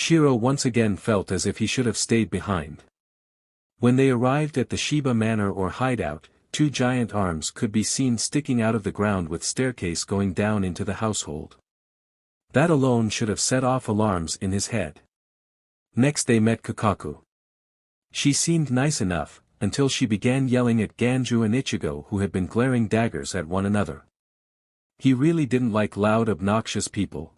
Shiro once again felt as if he should have stayed behind. When they arrived at the Shiba Manor or hideout, two giant arms could be seen sticking out of the ground with staircase going down into the household. That alone should have set off alarms in his head. Next they met Kakaku. She seemed nice enough, until she began yelling at Ganju and Ichigo who had been glaring daggers at one another. He really didn't like loud obnoxious people.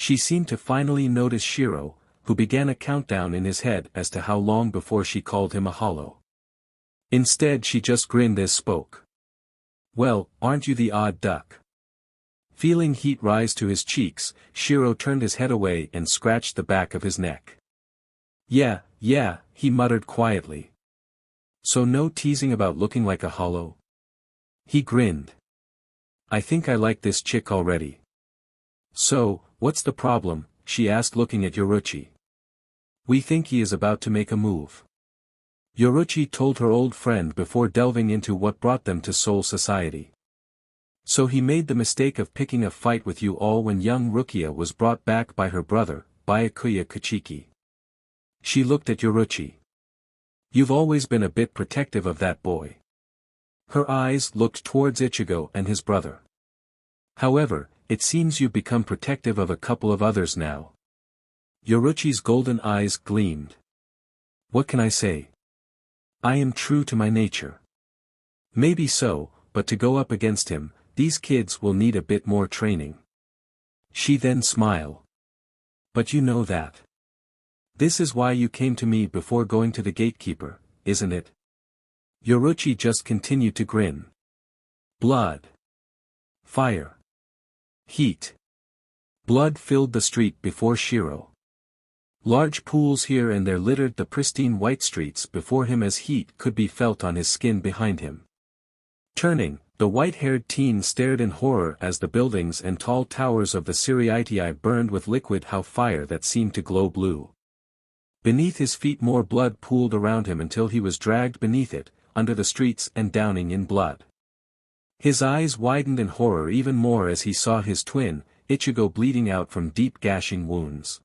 She seemed to finally notice Shiro, who began a countdown in his head as to how long before she called him a hollow. Instead she just grinned as spoke. "Well, aren't you the odd duck?" Feeling heat rise to his cheeks, Shiro turned his head away and scratched the back of his neck. Yeah, he muttered quietly. "So no teasing about looking like a hollow?" He grinned. "I think I like this chick already." "So, what's the problem?" she asked looking at Yoruchi. "We think he is about to make a move." Yoruchi told her old friend before delving into what brought them to Soul Society. "So he made the mistake of picking a fight with you all when young Rukia was brought back by her brother, Byakuya Kachiki." She looked at Yoruchi. "You've always been a bit protective of that boy." Her eyes looked towards Ichigo and his brother. "However, it seems you've become protective of a couple of others now." Yoruchi's golden eyes gleamed. "What can I say? I am true to my nature." "Maybe so, but to go up against him, these kids will need a bit more training." She then smiled. "But you know that. This is why you came to me before going to the gatekeeper, isn't it?" Yoruchi just continued to grin. Blood. Fire. Heat. Blood filled the street before Shiro. Large pools here and there littered the pristine white streets before him as heat could be felt on his skin behind him. Turning, the white-haired teen stared in horror as the buildings and tall towers of the Seireitei burned with liquid fire that seemed to glow blue. Beneath his feet more blood pooled around him until he was dragged beneath it, under the streets and drowning in blood. His eyes widened in horror even more as he saw his twin, Ichigo bleeding out from deep gashing wounds.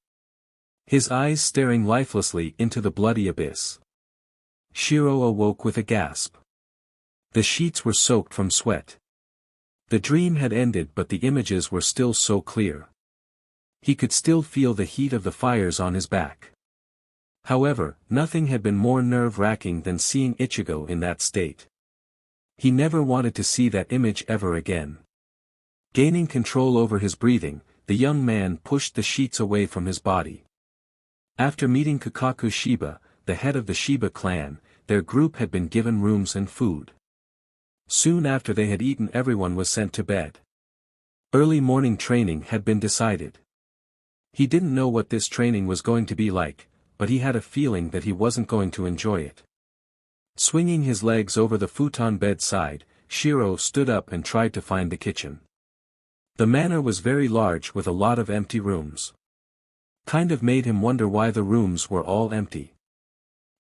His eyes staring lifelessly into the bloody abyss. Shiro awoke with a gasp. The sheets were soaked from sweat. The dream had ended but the images were still so clear. He could still feel the heat of the fires on his back. However, nothing had been more nerve-wracking than seeing Ichigo in that state. He never wanted to see that image ever again. Gaining control over his breathing, the young man pushed the sheets away from his body. After meeting Kakaku Shiba, the head of the Shiba clan, their group had been given rooms and food. Soon after they had eaten everyone was sent to bed. Early morning training had been decided. He didn't know what this training was going to be like, but he had a feeling that he wasn't going to enjoy it. Swinging his legs over the futon bed side, Shiro stood up and tried to find the kitchen. The manor was very large with a lot of empty rooms. Kind of made him wonder why the rooms were all empty.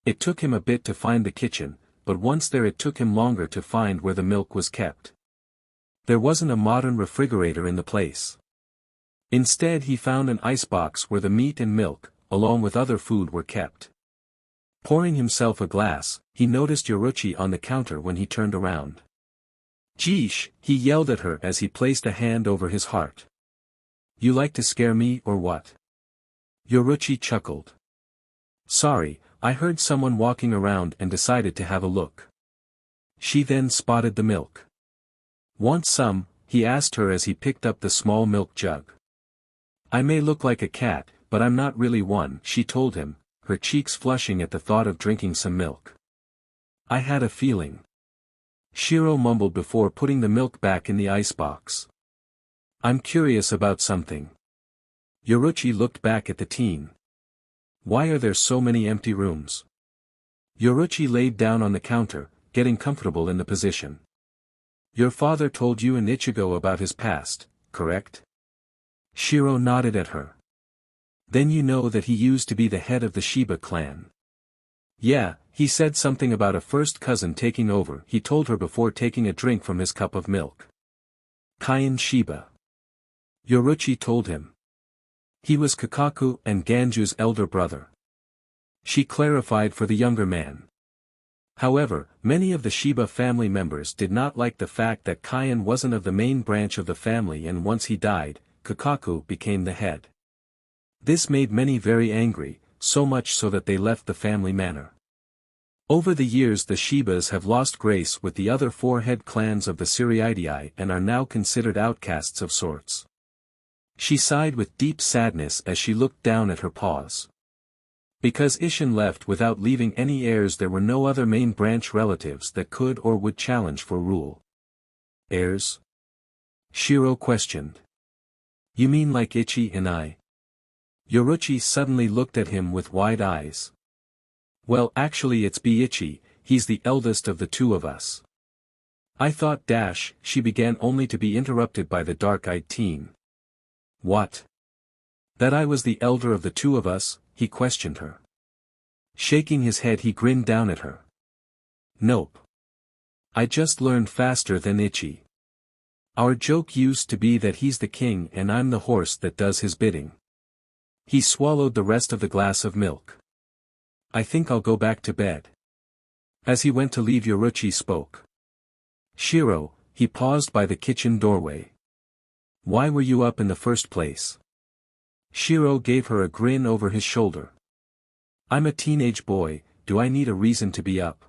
It took him a bit to find the kitchen, but once there it took him longer to find where the milk was kept. There wasn't a modern refrigerator in the place. Instead he found an icebox where the meat and milk, along with other food were kept. Pouring himself a glass, he noticed Yoruchi on the counter when he turned around. "Jeesh," he yelled at her as he placed a hand over his heart. "You like to scare me or what?" Yoruchi chuckled. "Sorry, I heard someone walking around and decided to have a look." She then spotted the milk. "Want some?" he asked her as he picked up the small milk jug. "I may look like a cat, but I'm not really one," she told him, her cheeks flushing at the thought of drinking some milk. "I had a feeling." Shiro mumbled before putting the milk back in the icebox. "I'm curious about something." Yoruchi looked back at the teen. "Why are there so many empty rooms?" Yoruchi laid down on the counter, getting comfortable in the position. "Your father told you and Ichigo about his past, correct?" Shiro nodded at her. "Then you know that he used to be the head of the Shiba clan." "Yeah, he said something about a first cousin taking over," he told her before taking a drink from his cup of milk. "Kaien Shiba," Yoruchi told him. He was Kakaku and Ganju's elder brother. She clarified for the younger man. However, many of the Shiba family members did not like the fact that Kyan wasn't of the main branch of the family, and once he died, Kakaku became the head. This made many very angry, so much so that they left the family manor. Over the years the Shibas have lost grace with the other four head clans of the Seireitei and are now considered outcasts of sorts. She sighed with deep sadness as she looked down at her paws. Because Isshin left without leaving any heirs, there were no other main branch relatives that could or would challenge for rule. Heirs? Shiro questioned. You mean like Ichi and I? Yoruichi suddenly looked at him with wide eyes. Well, actually it's Ichi, he's the eldest of the two of us. I thought she began, only to be interrupted by the dark-eyed teen. What? That I was the elder of the two of us? He questioned her. Shaking his head he grinned down at her. Nope. I just learned faster than Ichi. Our joke used to be that he's the king and I'm the horse that does his bidding. He swallowed the rest of the glass of milk. I think I'll go back to bed. As he went to leave, Yoruichi spoke. Shiro, he paused by the kitchen doorway. Why were you up in the first place? Shiro gave her a grin over his shoulder. I'm a teenage boy, do I need a reason to be up?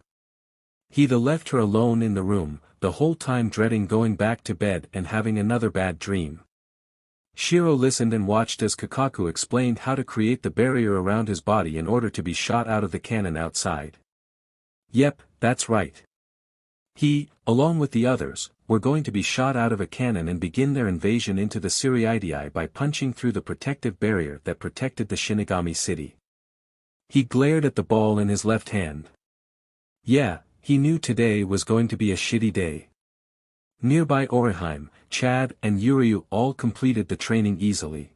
He left her alone in the room, the whole time dreading going back to bed and having another bad dream. Shiro listened and watched as Kakaku explained how to create the barrier around his body in order to be shot out of the cannon outside. Yep, that's right. He, along with the others, were going to be shot out of a cannon and begin their invasion into the Seireitei by punching through the protective barrier that protected the Shinigami city. He glared at the ball in his left hand. Yeah, he knew today was going to be a shitty day. Nearby Orihime, Chad and Yuryu all completed the training easily.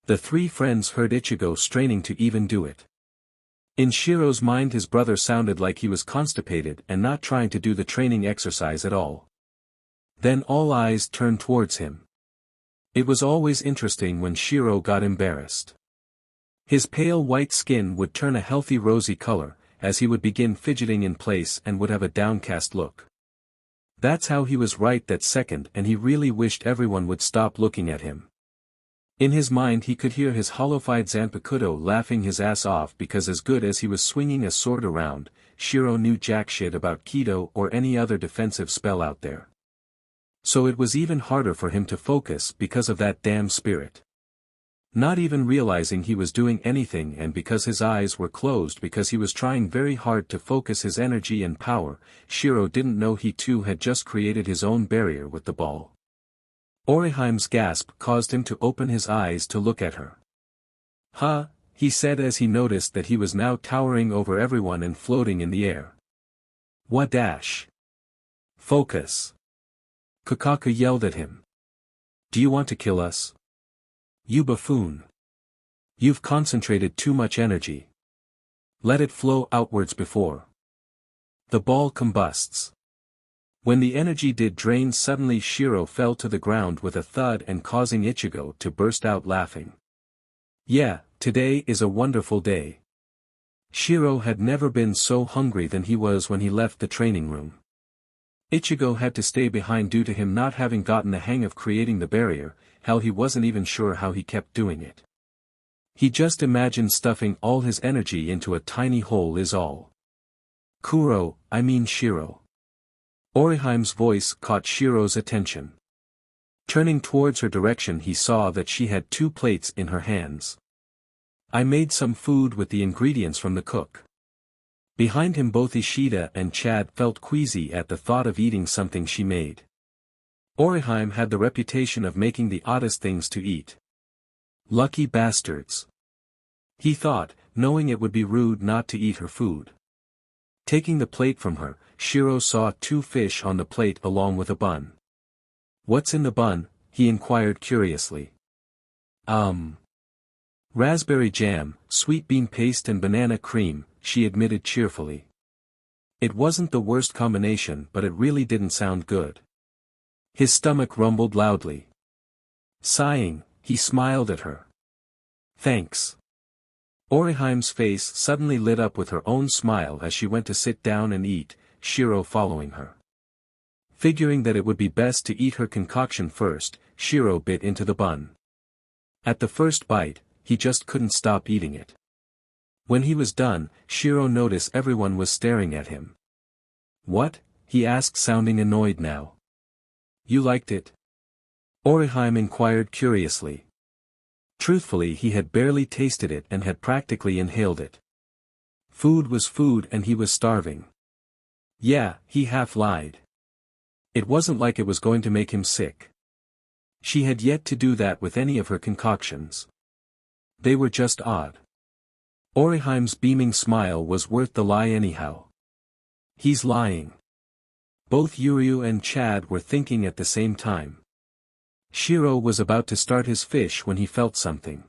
The three friends heard Ichigo straining to even do it. In Shiro's mind his brother sounded like he was constipated and not trying to do the training exercise at all. Then all eyes turned towards him. It was always interesting when Shiro got embarrassed. His pale white skin would turn a healthy rosy color, as he would begin fidgeting in place and would have a downcast look. That's how he was right that second, and he really wished everyone would stop looking at him. In his mind he could hear his hollow-eyed Zanpakuto laughing his ass off because as good as he was swinging a sword around, Shiro knew jack shit about Kido or any other defensive spell out there. So it was even harder for him to focus because of that damn spirit. Not even realizing he was doing anything, and because his eyes were closed because he was trying very hard to focus his energy and power, Shiro didn't know he too had just created his own barrier with the ball. Orihime's gasp caused him to open his eyes to look at her. Huh, he said as he noticed that he was now towering over everyone and floating in the air. What dash? Focus! Kakaku yelled at him. Do you want to kill us? You buffoon. You've concentrated too much energy. Let it flow outwards before the ball combusts. When the energy did drain, suddenly Shiro fell to the ground with a thud and causing Ichigo to burst out laughing. Yeah, today is a wonderful day. Shiro had never been so hungry than he was when he left the training room. Ichigo had to stay behind due to him not having gotten the hang of creating the barrier. Hell, he wasn't even sure how he kept doing it. He just imagined stuffing all his energy into a tiny hole is all. Shiro. Orihime's voice caught Shiro's attention. Turning towards her direction he saw that she had 2 plates in her hands. I made some food with the ingredients from the cook. Behind him both Ishida and Chad felt queasy at the thought of eating something she made. Orihime had the reputation of making the oddest things to eat. Lucky bastards. He thought, knowing it would be rude not to eat her food. Taking the plate from her, Shiro saw 2 fish on the plate along with a bun. What's in the bun? He inquired curiously. Raspberry jam, sweet bean paste and banana cream, she admitted cheerfully. It wasn't the worst combination, but it really didn't sound good. His stomach rumbled loudly. Sighing, he smiled at her. Thanks. Oriheim's face suddenly lit up with her own smile as she went to sit down and eat, Shiro following her. Figuring that it would be best to eat her concoction first, Shiro bit into the bun. At the first bite, he just couldn't stop eating it. When he was done, Shiro noticed everyone was staring at him. What? He asked, sounding annoyed now. You liked it? Oriheim inquired curiously. Truthfully, he had barely tasted it and had practically inhaled it. Food was food and he was starving. Yeah, he half lied. It wasn't like it was going to make him sick. She had yet to do that with any of her concoctions. They were just odd. Oriheim's beaming smile was worth the lie anyhow. He's lying. Both Yuryu and Chad were thinking at the same time. Shiro was about to start his fish when he felt something.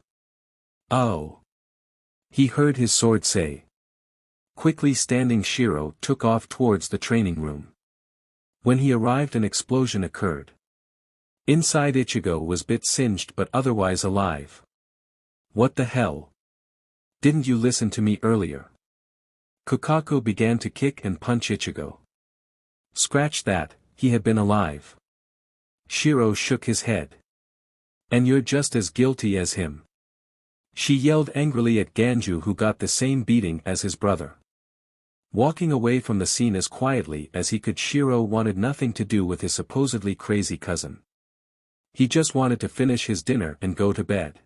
Oh! He heard his sword say. Quickly standing, Shiro took off towards the training room. When he arrived, an explosion occurred. Inside, Ichigo was bit singed but otherwise alive. What the hell? Didn't you listen to me earlier? Kukaku began to kick and punch Ichigo. Scratch that, he had been alive. Shiro shook his head. And you're just as guilty as him. She yelled angrily at Ganju, who got the same beating as his brother. Walking away from the scene as quietly as he could, Shiro wanted nothing to do with his supposedly crazy cousin. He just wanted to finish his dinner and go to bed.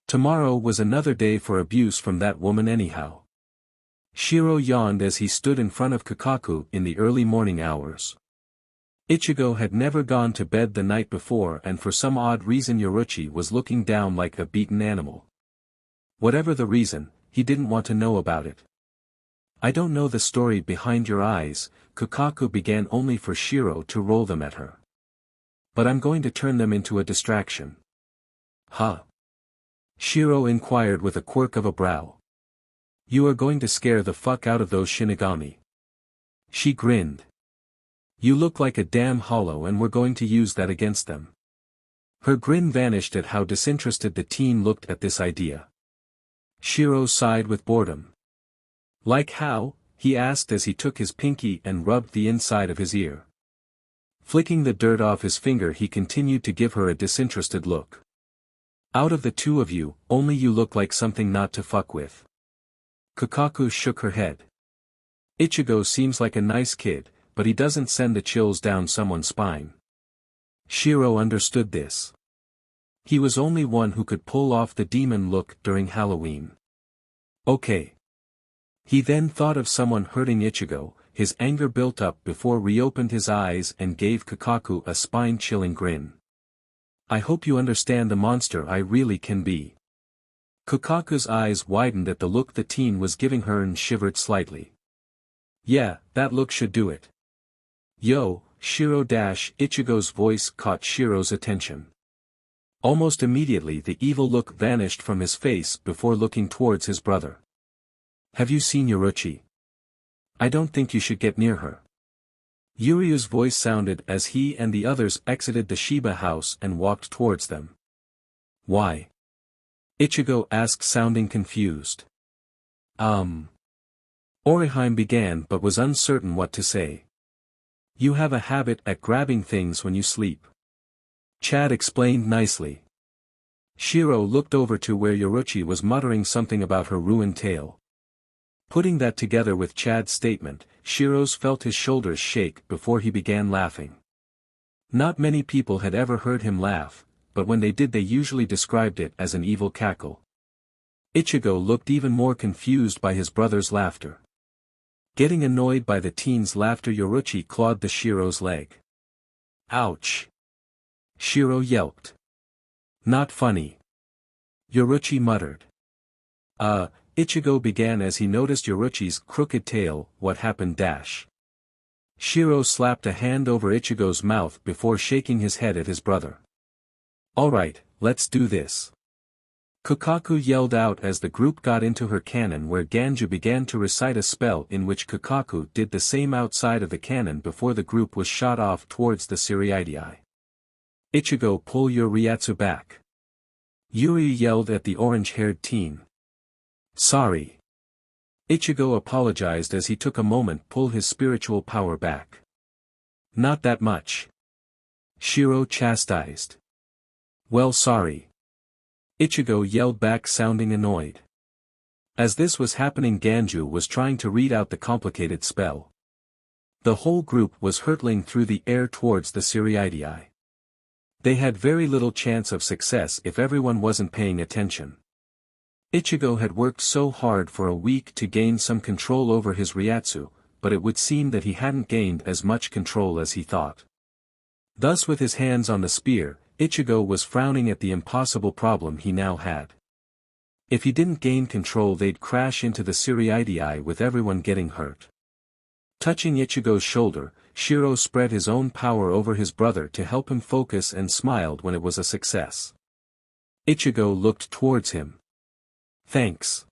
Tomorrow was another day for abuse from that woman anyhow. Shiro yawned as he stood in front of Kukaku in the early morning hours. Ichigo had never gone to bed the night before, and for some odd reason Yoruchi was looking down like a beaten animal. Whatever the reason, he didn't want to know about it. I don't know the story behind your eyes, Kukaku began, only for Shiro to roll them at her. But I'm going to turn them into a distraction. Huh? Shiro inquired with a quirk of a brow. You are going to scare the fuck out of those Shinigami. She grinned. You look like a damn hollow and we're going to use that against them. Her grin vanished at how disinterested the teen looked at this idea. Shiro sighed with boredom. Like how? He asked as he took his pinky and rubbed the inside of his ear. Flicking the dirt off his finger, he continued to give her a disinterested look. Out of the two of you, only you look like something not to fuck with. Kukaku shook her head. Ichigo seems like a nice kid, but he doesn't send the chills down someone's spine. Shiro understood this. He was only one who could pull off the demon look during Halloween. Okay. He then thought of someone hurting Ichigo. His anger built up before reopened his eyes and gave Kukaku a spine-chilling grin. I hope you understand the monster I really can be. Kukaku's eyes widened at the look the teen was giving her and shivered slightly. Yeah, that look should do it. Yo, Shiro. Ichigo's voice caught Shiro's attention. Almost immediately the evil look vanished from his face before looking towards his brother. Have you seen Yoruchi? I don't think you should get near her. Yuryu's voice sounded as he and the others exited the Shiba house and walked towards them. Why? Ichigo asked, sounding confused. Oriheim began but was uncertain what to say. You have a habit at grabbing things when you sleep. Chad explained nicely. Shiro looked over to where Yoruchi was muttering something about her ruined tail. Putting that together with Chad's statement, Shiro's felt his shoulders shake before he began laughing. Not many people had ever heard him laugh, but when they did they usually described it as an evil cackle. Ichigo looked even more confused by his brother's laughter. Getting annoyed by the teen's laughter, Yoruchi clawed the Shiro's leg. Ouch! Shiro yelped. Not funny. Yoruchi muttered. Ichigo began as he noticed Yoruchi's crooked tail. What happened? Shiro slapped a hand over Ichigo's mouth before shaking his head at his brother. Alright, let's do this. Kukaku yelled out as the group got into her cannon, where Ganju began to recite a spell in which Kukaku did the same outside of the cannon before the group was shot off towards the Seireitei. Ichigo, pull your Ryatsu back. Yuri yelled at the orange-haired teen. Sorry. Ichigo apologized as he took a moment to pull his spiritual power back. Not that much. Shiro chastised. Well, sorry. Ichigo yelled back, sounding annoyed. As this was happening, Ganju was trying to read out the complicated spell. The whole group was hurtling through the air towards the Seireitei. They had very little chance of success if everyone wasn't paying attention. Ichigo had worked so hard for a week to gain some control over his Ryatsu, but it would seem that he hadn't gained as much control as he thought. Thus, with his hands on the spear, Ichigo was frowning at the impossible problem he now had. If he didn't gain control, they'd crash into the Seireitei with everyone getting hurt. Touching Ichigo's shoulder, Shiro spread his own power over his brother to help him focus and smiled when it was a success. Ichigo looked towards him. Thanks.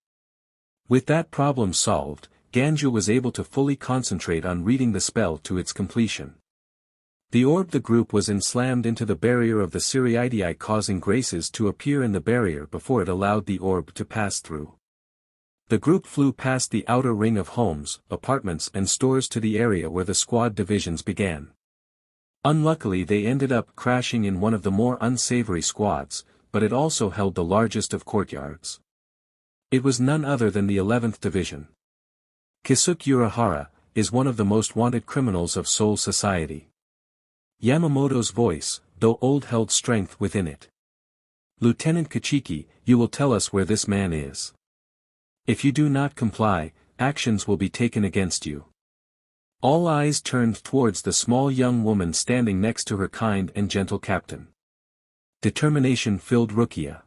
With that problem solved, Ganju was able to fully concentrate on reading the spell to its completion. The orb the group was in slammed into the barrier of the Seireitei, causing graces to appear in the barrier before it allowed the orb to pass through. The group flew past the outer ring of homes, apartments and stores to the area where the squad divisions began. Unluckily, they ended up crashing in one of the more unsavory squads, but it also held the largest of courtyards. It was none other than the 11th Division. Kisuke Urahara is one of the most wanted criminals of Soul Society. Yamamoto's voice, though old, held strength within it. Lieutenant Kachiki, you will tell us where this man is. If you do not comply, actions will be taken against you. All eyes turned towards the small young woman standing next to her kind and gentle captain. Determination filled Rukia.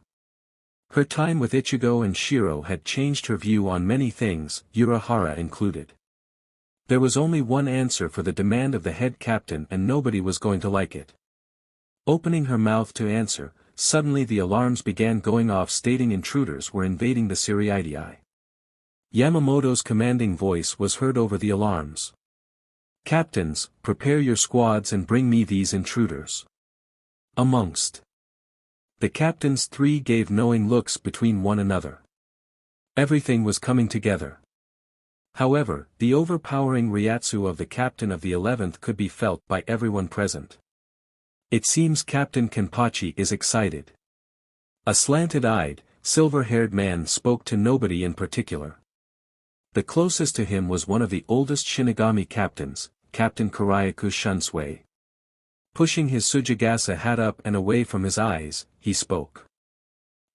Her time with Ichigo and Shiro had changed her view on many things, Urahara included. There was only one answer for the demand of the head captain, and nobody was going to like it. Opening her mouth to answer, suddenly the alarms began going off, stating intruders were invading the Seireitei. Yamamoto's commanding voice was heard over the alarms. Captains, prepare your squads and bring me these intruders. Amongst the captains, three gave knowing looks between one another. Everything was coming together. However, the overpowering Ryatsu of the captain of the 11th could be felt by everyone present. It seems Captain Kenpachi is excited. A slanted-eyed, silver-haired man spoke to nobody in particular. The closest to him was one of the oldest Shinigami captains, Captain Karayaku Shunsui. Pushing his Tsujigasa hat up and away from his eyes, he spoke.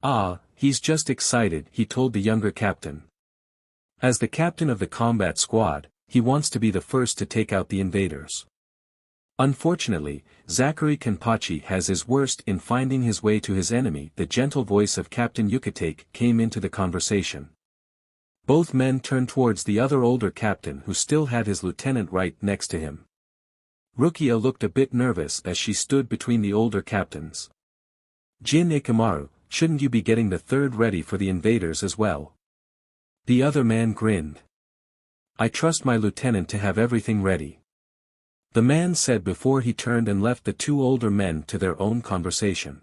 Ah, he's just excited, he told the younger captain. As the captain of the combat squad, he wants to be the first to take out the invaders. Unfortunately, Zachary Kenpachi has his worst in finding his way to his enemy. The gentle voice of Captain Yukitake came into the conversation. Both men turned towards the other older captain, who still had his lieutenant right next to him. Rukia looked a bit nervous as she stood between the older captains. Jin Ikamaru, shouldn't you be getting the third ready for the invaders as well? The other man grinned. I trust my lieutenant to have everything ready. The man said before he turned and left the two older men to their own conversation.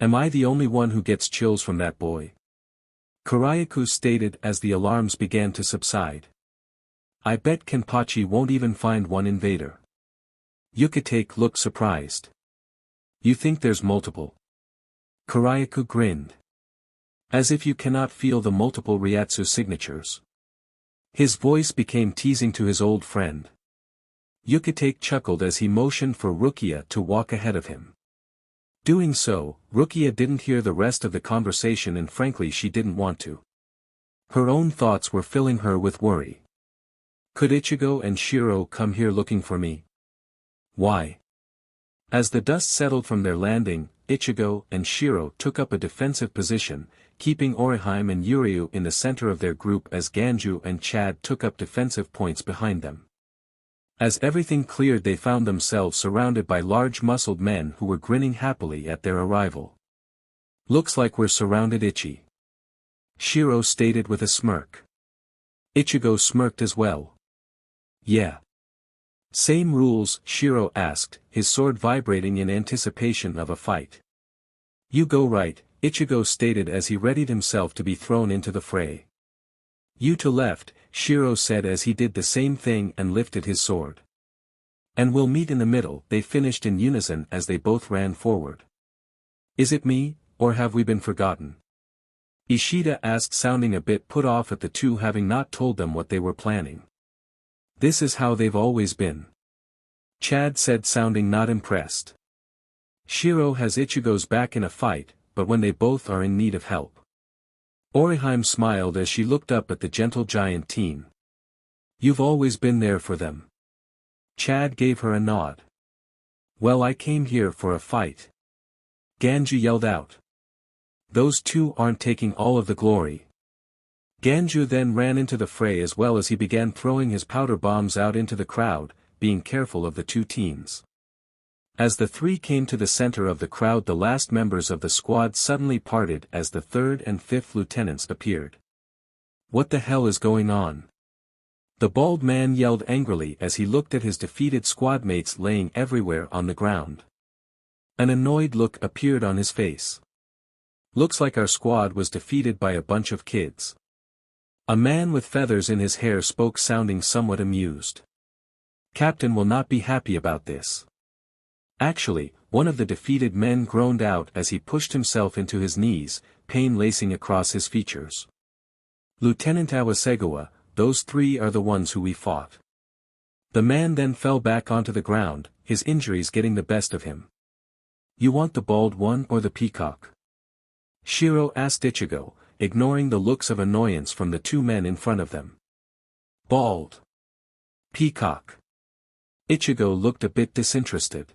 Am I the only one who gets chills from that boy? Karayaku stated as the alarms began to subside. I bet Kenpachi won't even find one invader. Yukitake looked surprised. You think there's multiple? Karayaku grinned. As if you cannot feel the multiple Ryatsu signatures. His voice became teasing to his old friend. Yukitake chuckled as he motioned for Rukia to walk ahead of him. Doing so, Rukia didn't hear the rest of the conversation, and frankly she didn't want to. Her own thoughts were filling her with worry. Could Ichigo and Shiro come here looking for me? Why? As the dust settled from their landing, Ichigo and Shiro took up a defensive position, keeping Orihime and Yuryu in the center of their group as Ganju and Chad took up defensive points behind them. As everything cleared, they found themselves surrounded by large muscled men who were grinning happily at their arrival. Looks like we're surrounded, Ichi. Shiro stated with a smirk. Ichigo smirked as well. Yeah. Same rules? Shiro asked, his sword vibrating in anticipation of a fight. You go right, Ichigo stated as he readied himself to be thrown into the fray. You to left, Shiro said as he did the same thing and lifted his sword. And we'll meet in the middle, they finished in unison as they both ran forward. Is it me, or have we been forgotten? Ishida asked, sounding a bit put off at the two having not told them what they were planning. This is how they've always been. Chad said, sounding not impressed. Shiro has Ichigo's back in a fight, but when they both are in need of help. Orihime smiled as she looked up at the gentle giant teen. You've always been there for them. Chad gave her a nod. Well, I came here for a fight. Ganju yelled out. Those two aren't taking all of the glory. Ganju then ran into the fray as well as he began throwing his powder bombs out into the crowd, being careful of the two teens. As the three came to the center of the crowd, the last members of the squad suddenly parted as the third and fifth lieutenants appeared. What the hell is going on? The bald man yelled angrily as he looked at his defeated squad mates laying everywhere on the ground. An annoyed look appeared on his face. Looks like our squad was defeated by a bunch of kids. A man with feathers in his hair spoke, sounding somewhat amused. Captain will not be happy about this. Actually, one of the defeated men groaned out as he pushed himself into his knees, pain lacing across his features. Lieutenant Awasegawa, those three are the ones who we fought. The man then fell back onto the ground, his injuries getting the best of him. You want the bald one or the peacock? Shiro asked Ichigo, ignoring the looks of annoyance from the two men in front of them. Bald. Peacock. Ichigo looked a bit disinterested.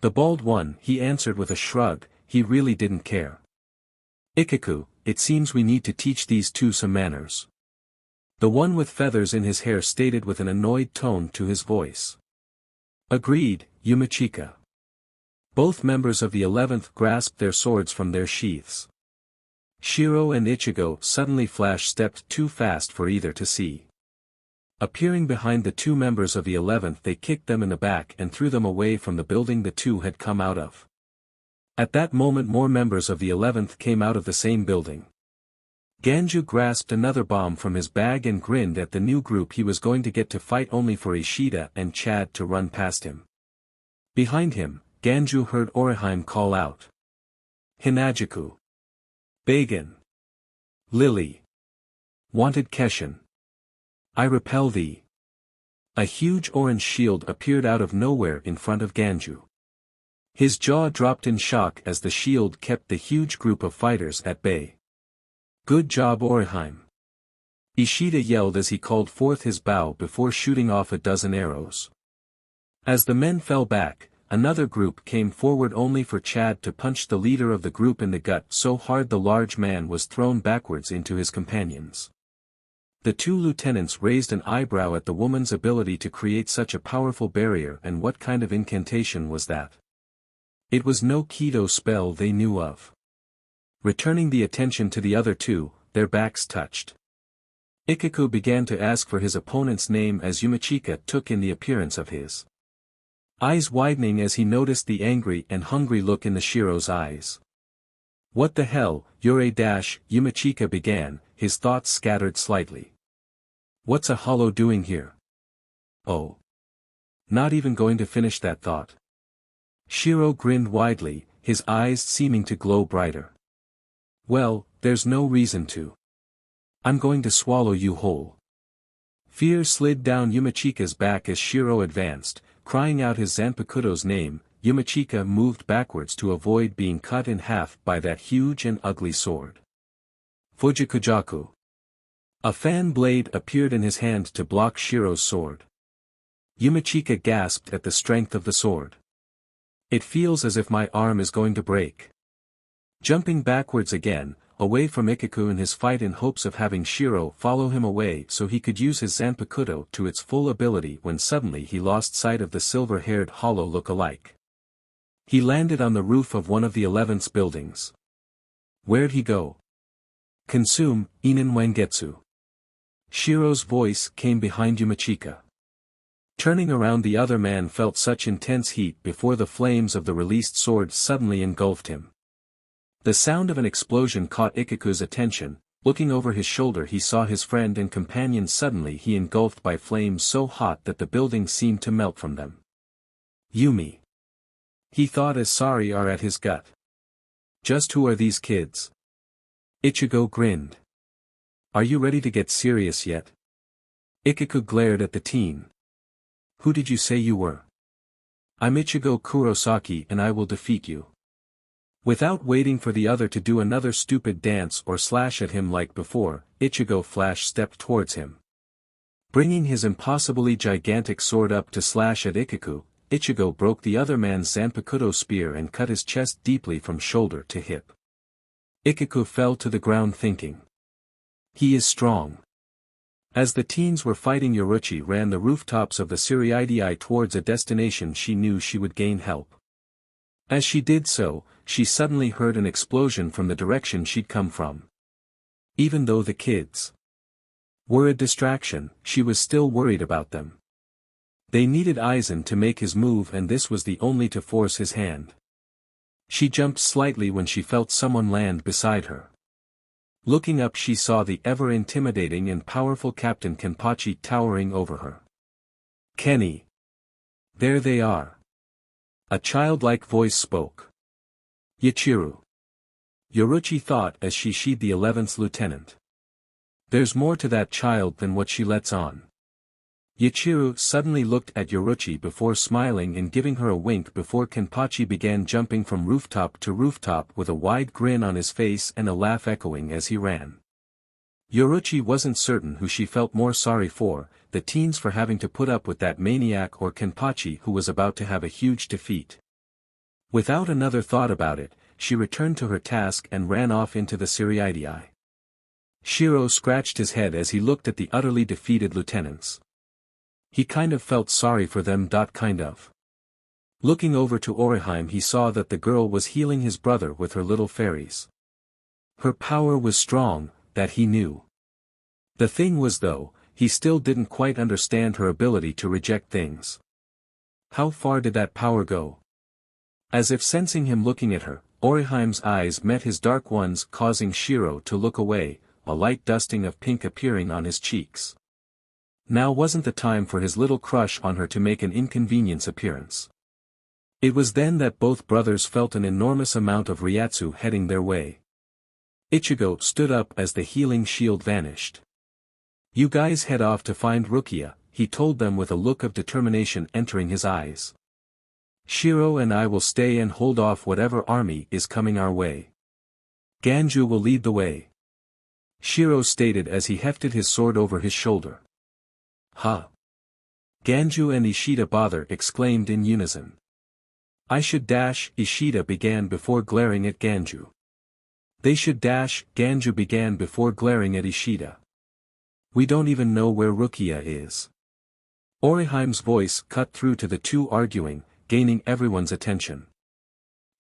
The bald one, he answered with a shrug, he really didn't care. Ikaku, it seems we need to teach these two some manners. The one with feathers in his hair stated with an annoyed tone to his voice. Agreed, Yumachika. Both members of the 11th grasped their swords from their sheaths. Shiro and Ichigo suddenly flash-stepped too fast for either to see. Appearing behind the two members of the 11th, they kicked them in the back and threw them away from the building the two had come out of. At that moment more members of the 11th came out of the same building. Ganju grasped another bomb from his bag and grinned at the new group he was going to get to fight, only for Ishida and Chad to run past him. Behind him, Ganju heard Orihime call out. Hinajuku. Bagan. Lily. Wanted Keshin. I repel thee. A huge orange shield appeared out of nowhere in front of Ganju. His jaw dropped in shock as the shield kept the huge group of fighters at bay. Good job, Orihime. Ishida yelled as he called forth his bow before shooting off a dozen arrows. As the men fell back, another group came forward only for Chad to punch the leader of the group in the gut so hard the large man was thrown backwards into his companions. The two lieutenants raised an eyebrow at the woman's ability to create such a powerful barrier, and what kind of incantation was that? It was no Kido spell they knew of. Returning the attention to the other two, their backs touched. Ikaku began to ask for his opponent's name as Yumachika took in the appearance of his. Eyes widening as he noticed the angry and hungry look in the Shiro's eyes. What the hell, Yumachika began, his thoughts scattered slightly. What's a hollow doing here? Oh. Not even going to finish that thought. Shiro grinned widely, his eyes seeming to glow brighter. Well, there's no reason to. I'm going to swallow you whole. Fear slid down Yumachika's back as Shiro advanced, crying out his Zanpakuto's name. Yumachika moved backwards to avoid being cut in half by that huge and ugly sword. Fujikujaku. A fan blade appeared in his hand to block Shiro's sword. Yumachika gasped at the strength of the sword. It feels as if my arm is going to break. Jumping backwards again, away from Ikaku in his fight in hopes of having Shiro follow him away so he could use his Zanpakuto to its full ability, when suddenly he lost sight of the silver-haired hollow look-alike. He landed on the roof of one of the 11th's buildings. Where'd he go? Consume, Inen Wangetsu. Shiro's voice came behind Yumachika. Turning around, the other man felt such intense heat before the flames of the released sword suddenly engulfed him. The sound of an explosion caught Ikiku's attention. Looking over his shoulder he saw his friend and companion suddenly he engulfed by flames so hot that the building seemed to melt from them. Yumi. He thought as sorry are at his gut. Just who are these kids? Ichigo grinned. Are you ready to get serious yet? Ikiku glared at the teen. Who did you say you were? I'm Ichigo Kurosaki and I will defeat you. Without waiting for the other to do another stupid dance or slash at him like before, Ichigo flash-stepped towards him. Bringing his impossibly gigantic sword up to slash at Ikiku, Ichigo broke the other man's Zanpakuto spear and cut his chest deeply from shoulder to hip. Ikiku fell to the ground thinking. He is strong. As the teens were fighting, Yoruchi ran the rooftops of the Seireitei towards a destination she knew she would gain help. As she did so, she suddenly heard an explosion from the direction she'd come from. Even though the kids were a distraction, she was still worried about them. They needed Aizen to make his move and this was the only to force his hand. She jumped slightly when she felt someone land beside her. Looking up she saw the ever-intimidating and powerful Captain Kenpachi towering over her. Kenny. There they are. A childlike voice spoke. Yachiru. Yoruchi thought as she sheathed the 11th lieutenant. There's more to that child than what she lets on. Yachiru suddenly looked at Yoruchi before smiling and giving her a wink before Kenpachi began jumping from rooftop to rooftop with a wide grin on his face and a laugh echoing as he ran. Yoruchi wasn't certain who she felt more sorry for, the teens for having to put up with that maniac or Kenpachi who was about to have a huge defeat. Without another thought about it, she returned to her task and ran off into the Seireitei. Shiro scratched his head as he looked at the utterly defeated lieutenants. He kind of felt sorry for them. Kind of. Looking over to Orihime he saw that the girl was healing his brother with her little fairies. Her power was strong, that he knew. The thing was though, he still didn't quite understand her ability to reject things. How far did that power go? As if sensing him looking at her, Orihime's eyes met his dark ones causing Shiro to look away, a light dusting of pink appearing on his cheeks. Now wasn't the time for his little crush on her to make an inconvenience appearance. It was then that both brothers felt an enormous amount of Ryatsu heading their way. Ichigo stood up as the healing shield vanished. You guys head off to find Rukia, he told them with a look of determination entering his eyes. Shiro and I will stay and hold off whatever army is coming our way. Ganju will lead the way. Shiro stated as he hefted his sword over his shoulder. Ha! Ganju and Ishida bother exclaimed in unison. I should dash, Ishida began before glaring at Ganju. They should dash, Ganju began before glaring at Ishida. We don't even know where Rukia is. Orihime's voice cut through to the two arguing, gaining everyone's attention.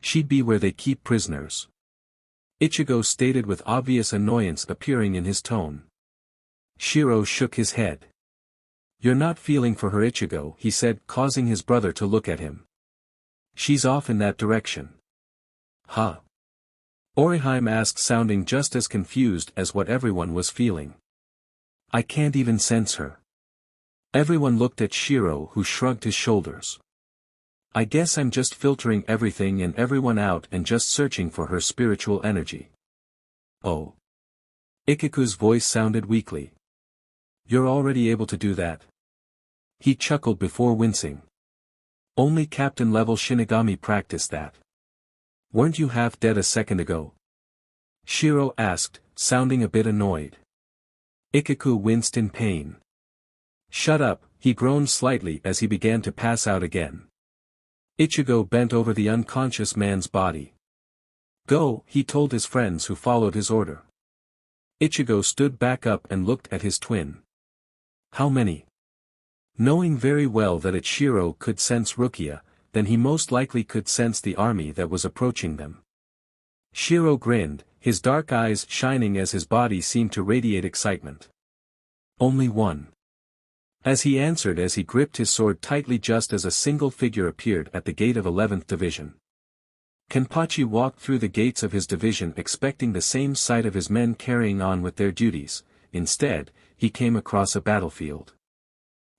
She'd be where they keep prisoners. Ichigo stated with obvious annoyance appearing in his tone. Shiro shook his head. You're not feeling for her, Ichigo, he said, causing his brother to look at him. She's off in that direction. Huh? Orihime asked, sounding just as confused as what everyone was feeling. I can't even sense her. Everyone looked at Shiro, who shrugged his shoulders. I guess I'm just filtering everything and everyone out and just searching for her spiritual energy. Oh. Ikiku's voice sounded weakly. You're already able to do that? He chuckled before wincing. Only captain-level Shinigami practiced that. Weren't you half dead a second ago? Shiro asked, sounding a bit annoyed. Ikiku winced in pain. Shut up, he groaned slightly as he began to pass out again. Ichigo bent over the unconscious man's body. Go, he told his friends who followed his order. Ichigo stood back up and looked at his twin. How many? Knowing very well that Shiro could sense Rukia, then he most likely could sense the army that was approaching them. Shiro grinned, his dark eyes shining as his body seemed to radiate excitement. Only one. As he answered as he gripped his sword tightly just as a single figure appeared at the gate of 11th Division. Kenpachi walked through the gates of his division expecting the same sight of his men carrying on with their duties. Instead, he came across a battlefield.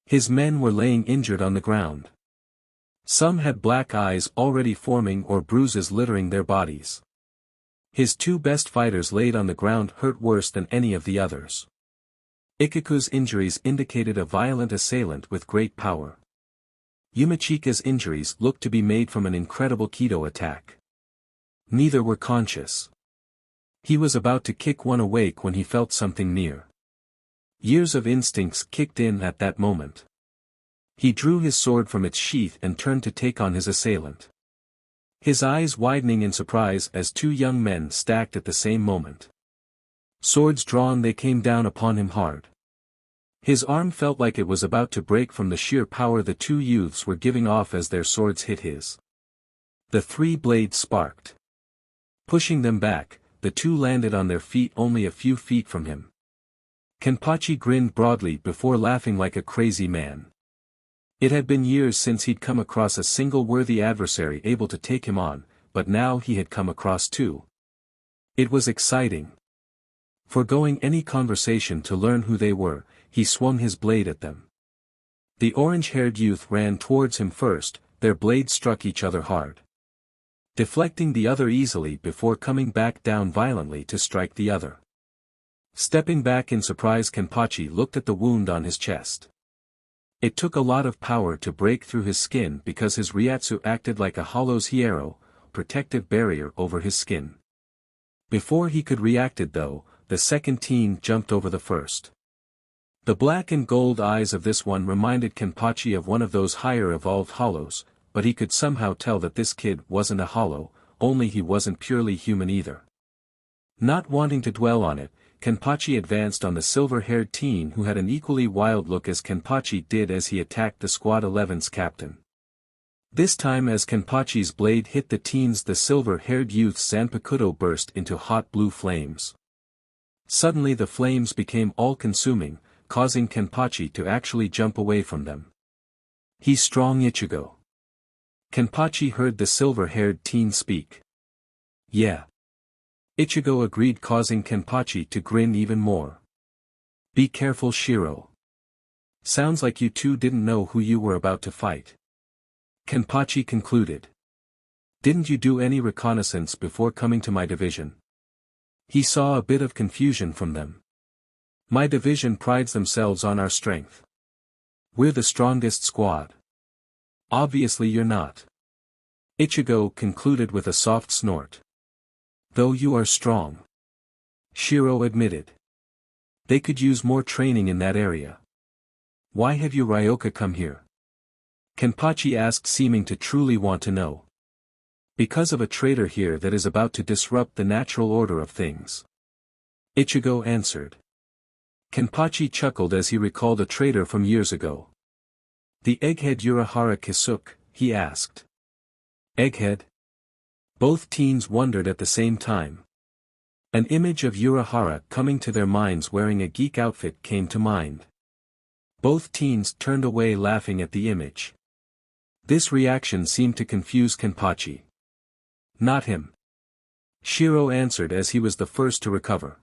His men were laying injured on the ground. Some had black eyes already forming or bruises littering their bodies. His two best fighters laid on the ground hurt worse than any of the others. Ikiku's injuries indicated a violent assailant with great power. Yumachika's injuries looked to be made from an incredible Kido attack. Neither were conscious. He was about to kick one awake when he felt something near. Years of instincts kicked in at that moment. He drew his sword from its sheath and turned to take on his assailant. His eyes widening in surprise as two young men stacked at the same moment. Swords drawn, they came down upon him hard. His arm felt like it was about to break from the sheer power the two youths were giving off as their swords hit his. The three blades sparked. Pushing them back, the two landed on their feet only a few feet from him. Kenpachi grinned broadly before laughing like a crazy man. It had been years since he'd come across a single worthy adversary able to take him on, but now he had come across two. It was exciting. Forgoing any conversation to learn who they were, he swung his blade at them. The orange-haired youth ran towards him first, their blades struck each other hard. Deflecting the other easily before coming back down violently to strike the other. Stepping back in surprise, Kenpachi looked at the wound on his chest. It took a lot of power to break through his skin because his Ryatsu acted like a hollow's hiero, protective barrier over his skin. Before he could react it though, the second teen jumped over the first. The black and gold eyes of this one reminded Kenpachi of one of those higher evolved hollows, but he could somehow tell that this kid wasn't a hollow, only he wasn't purely human either. Not wanting to dwell on it, Kenpachi advanced on the silver-haired teen who had an equally wild look as Kenpachi did as he attacked the Squad 11's captain. This time as Kenpachi's blade hit the teen's, the silver-haired youth's Zanpakuto burst into hot blue flames. Suddenly the flames became all-consuming, causing Kenpachi to actually jump away from them. "He's strong, Ichigo." Kenpachi heard the silver-haired teen speak. "Yeah." Ichigo agreed, causing Kenpachi to grin even more. "Be careful, Shiro. Sounds like you two didn't know who you were about to fight." Kenpachi concluded. "Didn't you do any reconnaissance before coming to my division?" He saw a bit of confusion from them. "My division prides themselves on our strength. We're the strongest squad." "Obviously you're not." Ichigo concluded with a soft snort. "Though you are strong," Shiro admitted. "They could use more training in that area." "Why have you Ryoka come here?" Kenpachi asked, seeming to truly want to know. "Because of a traitor here that is about to disrupt the natural order of things," Ichigo answered. Kenpachi chuckled as he recalled a traitor from years ago. "The egghead Urahara Kisuke?" he asked. "Egghead?" Both teens wondered at the same time. An image of Urahara coming to their minds wearing a geek outfit came to mind. Both teens turned away laughing at the image. This reaction seemed to confuse Kenpachi. "Not him," Shiro answered as he was the first to recover.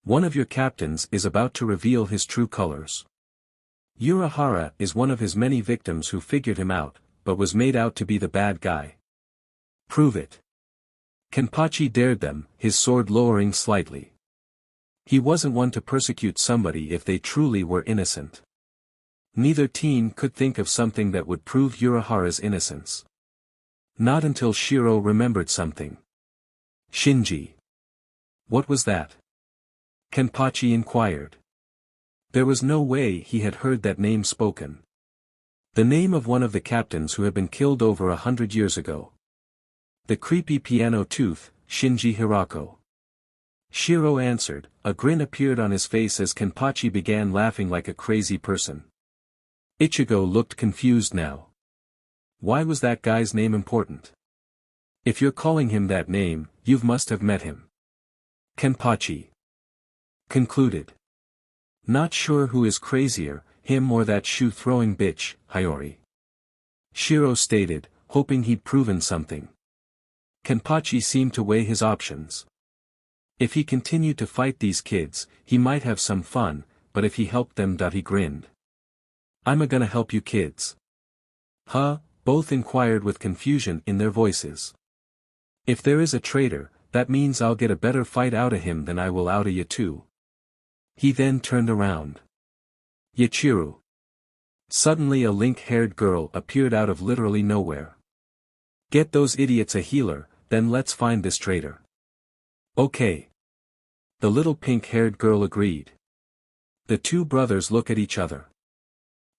"One of your captains is about to reveal his true colors. Urahara is one of his many victims who figured him out, but was made out to be the bad guy." "Prove it." Kenpachi dared them, his sword lowering slightly. He wasn't one to persecute somebody if they truly were innocent. Neither teen could think of something that would prove Urahara's innocence. Not until Shiro remembered something. "Shinji. What was that?" Kenpachi inquired. There was no way he had heard that name spoken. The name of one of the captains who had been killed over 100 years ago. The creepy piano tooth, Shinji Hirako. Shiro answered, a grin appeared on his face as Kenpachi began laughing like a crazy person. Ichigo looked confused now. Why was that guy's name important? If you're calling him that name, you must have met him. Kenpachi concluded. Not sure who is crazier, him or that shoe-throwing bitch, Hiyori. Shiro stated, hoping he'd proven something. Kenpachi seemed to weigh his options. If he continued to fight these kids, he might have some fun, but if he helped them, he grinned. "I'm gonna help you kids." "Huh?" both inquired with confusion in their voices. "If there is a traitor, that means I'll get a better fight out of him than I will out of you too." He then turned around. "Ichigo." Suddenly a link-haired girl appeared out of literally nowhere. "Get those idiots a healer, then let's find this traitor." "Okay." The little pink-haired girl agreed. The two brothers look at each other.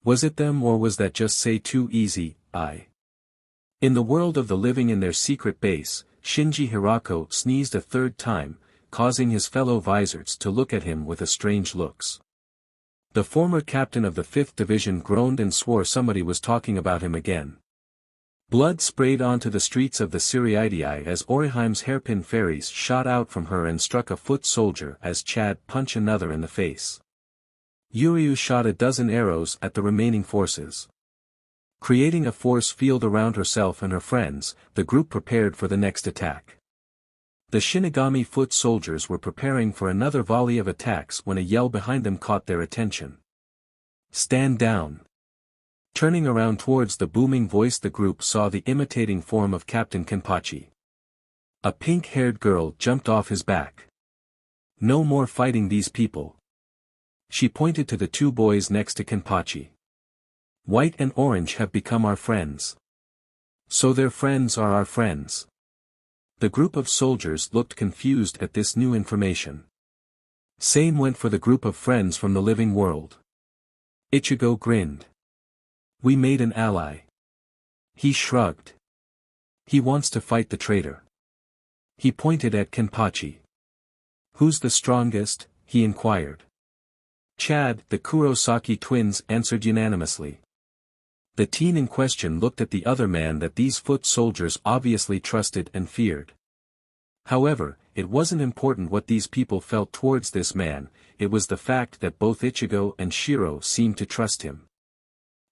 Was it them, or was that just say too easy? In the world of the living in their secret base, Shinji Hirako sneezed a third time, causing his fellow visors to look at him with strange looks. The former captain of the 5th Division groaned and swore somebody was talking about him again. Blood sprayed onto the streets of the Seireitei as Oriheim's hairpin fairies shot out from her and struck a foot soldier as Chad punched another in the face. Yuryu shot a dozen arrows at the remaining forces. Creating a force field around herself and her friends, the group prepared for the next attack. The Shinigami foot soldiers were preparing for another volley of attacks when a yell behind them caught their attention. "Stand down!" Turning around towards the booming voice, the group saw the imitating form of Captain Kenpachi. A pink-haired girl jumped off his back. "No more fighting these people." She pointed to the two boys next to Kenpachi. "White and orange have become our friends. So their friends are our friends." The group of soldiers looked confused at this new information. Same went for the group of friends from the living world. Ichigo grinned. "We made an ally." He shrugged. "He wants to fight the traitor." He pointed at Kenpachi. "Who's the strongest?" he inquired. Chad, the Kurosaki twins, answered unanimously. The teen in question looked at the other man that these foot soldiers obviously trusted and feared. However, it wasn't important what these people felt towards this man, it was the fact that both Ichigo and Shiro seemed to trust him.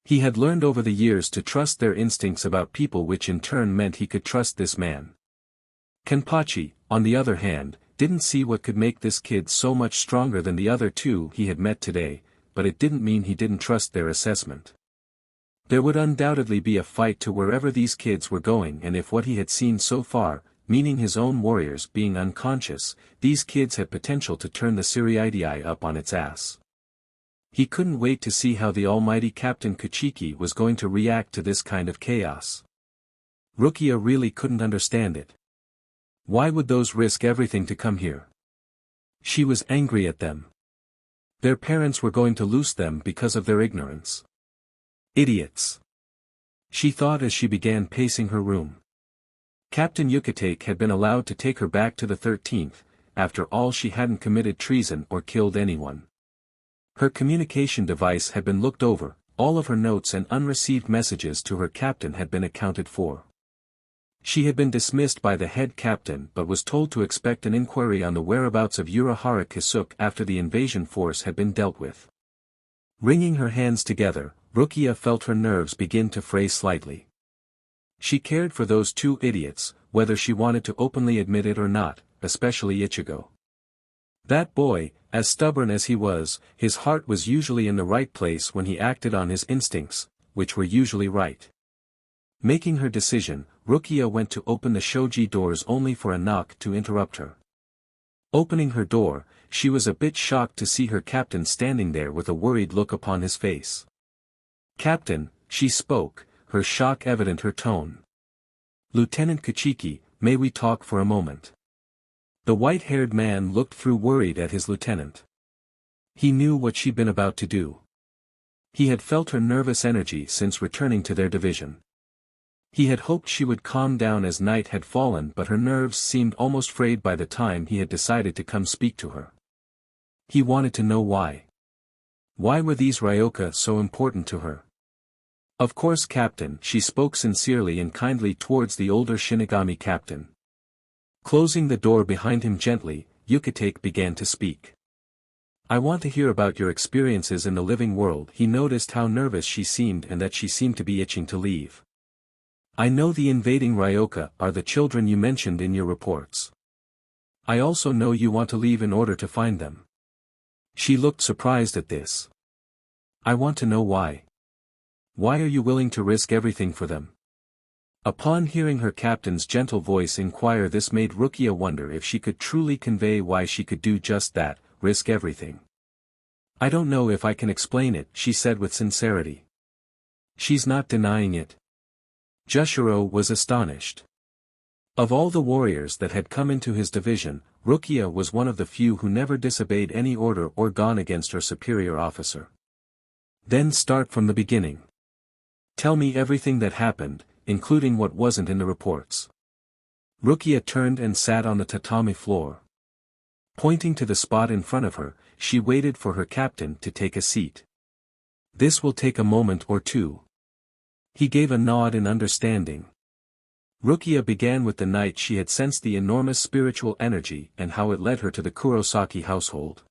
He had learned over the years to trust their instincts about people, which in turn meant he could trust this man. Kenpachi, on the other hand, didn't see what could make this kid so much stronger than the other two he had met today, but it didn't mean he didn't trust their assessment. There would undoubtedly be a fight to wherever these kids were going, and if what he had seen so far, meaning his own warriors being unconscious, these kids had potential to turn the Seireitei up on its ass. He couldn't wait to see how the almighty Captain Kuchiki was going to react to this kind of chaos. Rukia really couldn't understand it. Why would those risk everything to come here? She was angry at them. Their parents were going to lose them because of their ignorance. Idiots! She thought as she began pacing her room. Captain Yukitake had been allowed to take her back to the 13th, after all she hadn't committed treason or killed anyone. Her communication device had been looked over, all of her notes and unreceived messages to her captain had been accounted for. She had been dismissed by the head captain but was told to expect an inquiry on the whereabouts of Urahara Kisuke after the invasion force had been dealt with. Wringing her hands together, Rukia felt her nerves begin to fray slightly. She cared for those two idiots, whether she wanted to openly admit it or not, especially Ichigo. That boy, as stubborn as he was, his heart was usually in the right place when he acted on his instincts, which were usually right. Making her decision, Rukia went to open the shoji doors only for a knock to interrupt her. Opening her door, she was a bit shocked to see her captain standing there with a worried look upon his face. "Captain," she spoke, her shock evident her tone. "Lieutenant Kuchiki, may we talk for a moment?" The white-haired man looked through worried at his lieutenant. He knew what she'd been about to do. He had felt her nervous energy since returning to their division. He had hoped she would calm down as night had fallen, but her nerves seemed almost frayed by the time he had decided to come speak to her. He wanted to know why. Why were these Ryoka so important to her? "Of course, Captain," she spoke sincerely and kindly towards the older Shinigami captain. Closing the door behind him gently, Yukitake began to speak. "I want to hear about your experiences in the living world." He noticed how nervous she seemed and that she seemed to be itching to leave. I know the invading Ryoka are the children you mentioned in your reports. I also know you want to leave in order to find them. She looked surprised at this. I want to know why. Why are you willing to risk everything for them? Upon hearing her captain's gentle voice inquire, this made Rukia wonder if she could truly convey why she could do just that, risk everything. I don't know if I can explain it, she said with sincerity. She's not denying it. Shiro was astonished. Of all the warriors that had come into his division, Rukia was one of the few who never disobeyed any order or gone against her superior officer. Then start from the beginning. Tell me everything that happened, including what wasn't in the reports. Rukia turned and sat on the tatami floor. Pointing to the spot in front of her, she waited for her captain to take a seat. This will take a moment or two. He gave a nod in understanding. Rukia began with the night she had sensed the enormous spiritual energy and how it led her to the Kurosaki household.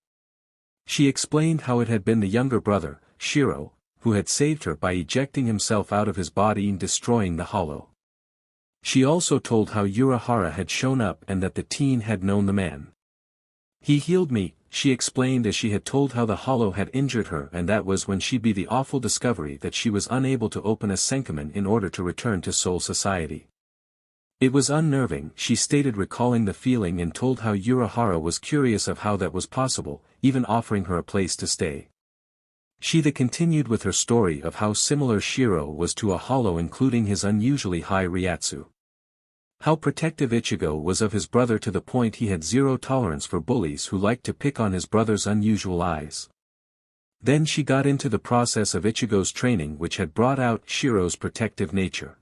She explained how it had been the younger brother, Shiro, who had saved her by ejecting himself out of his body and destroying the hollow. She also told how Urahara had shown up and that the teen had known the man. He healed me, she explained as she had told how the hollow had injured her, and that was when she'd be the awful discovery that she was unable to open a senkamen in order to return to Soul Society. It was unnerving, she stated, recalling the feeling, and told how Urahara was curious of how that was possible, even offering her a place to stay. She then continued with her story of how similar Shiro was to a hollow, including his unusually high Ryatsu. How protective Ichigo was of his brother to the point he had zero tolerance for bullies who liked to pick on his brother's unusual eyes. Then she got into the process of Ichigo's training, which had brought out Shiro's protective nature.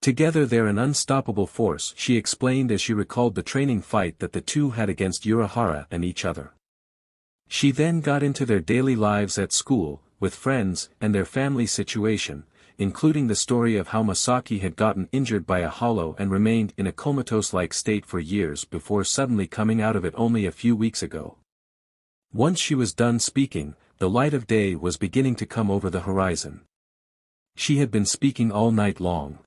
Together they're an unstoppable force, she explained as she recalled the training fight that the two had against Urahara and each other. She then got into their daily lives at school, with friends, and their family situation, including the story of how Masaki had gotten injured by a hollow and remained in a comatose-like state for years before suddenly coming out of it only a few weeks ago. Once she was done speaking, the light of day was beginning to come over the horizon. She had been speaking all night long.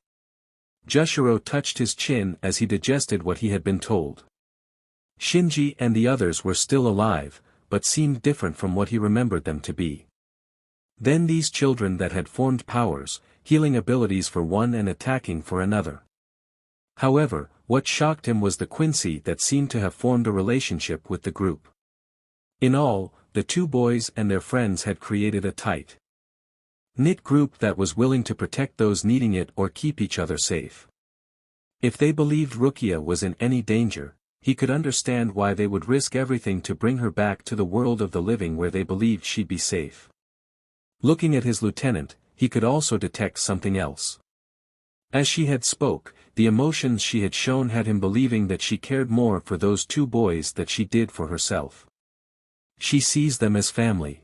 Shiro touched his chin as he digested what he had been told. Shinji and the others were still alive, but seemed different from what he remembered them to be. Then these children that had formed powers, healing abilities for one and attacking for another. However, what shocked him was the Quincy that seemed to have formed a relationship with the group. In all, the two boys and their friends had created a tight-knit group that was willing to protect those needing it or keep each other safe. If they believed Rukia was in any danger, he could understand why they would risk everything to bring her back to the world of the living where they believed she'd be safe. Looking at his lieutenant, he could also detect something else. As she had spoke, the emotions she had shown had him believing that she cared more for those two boys than she did for herself. She sees them as family.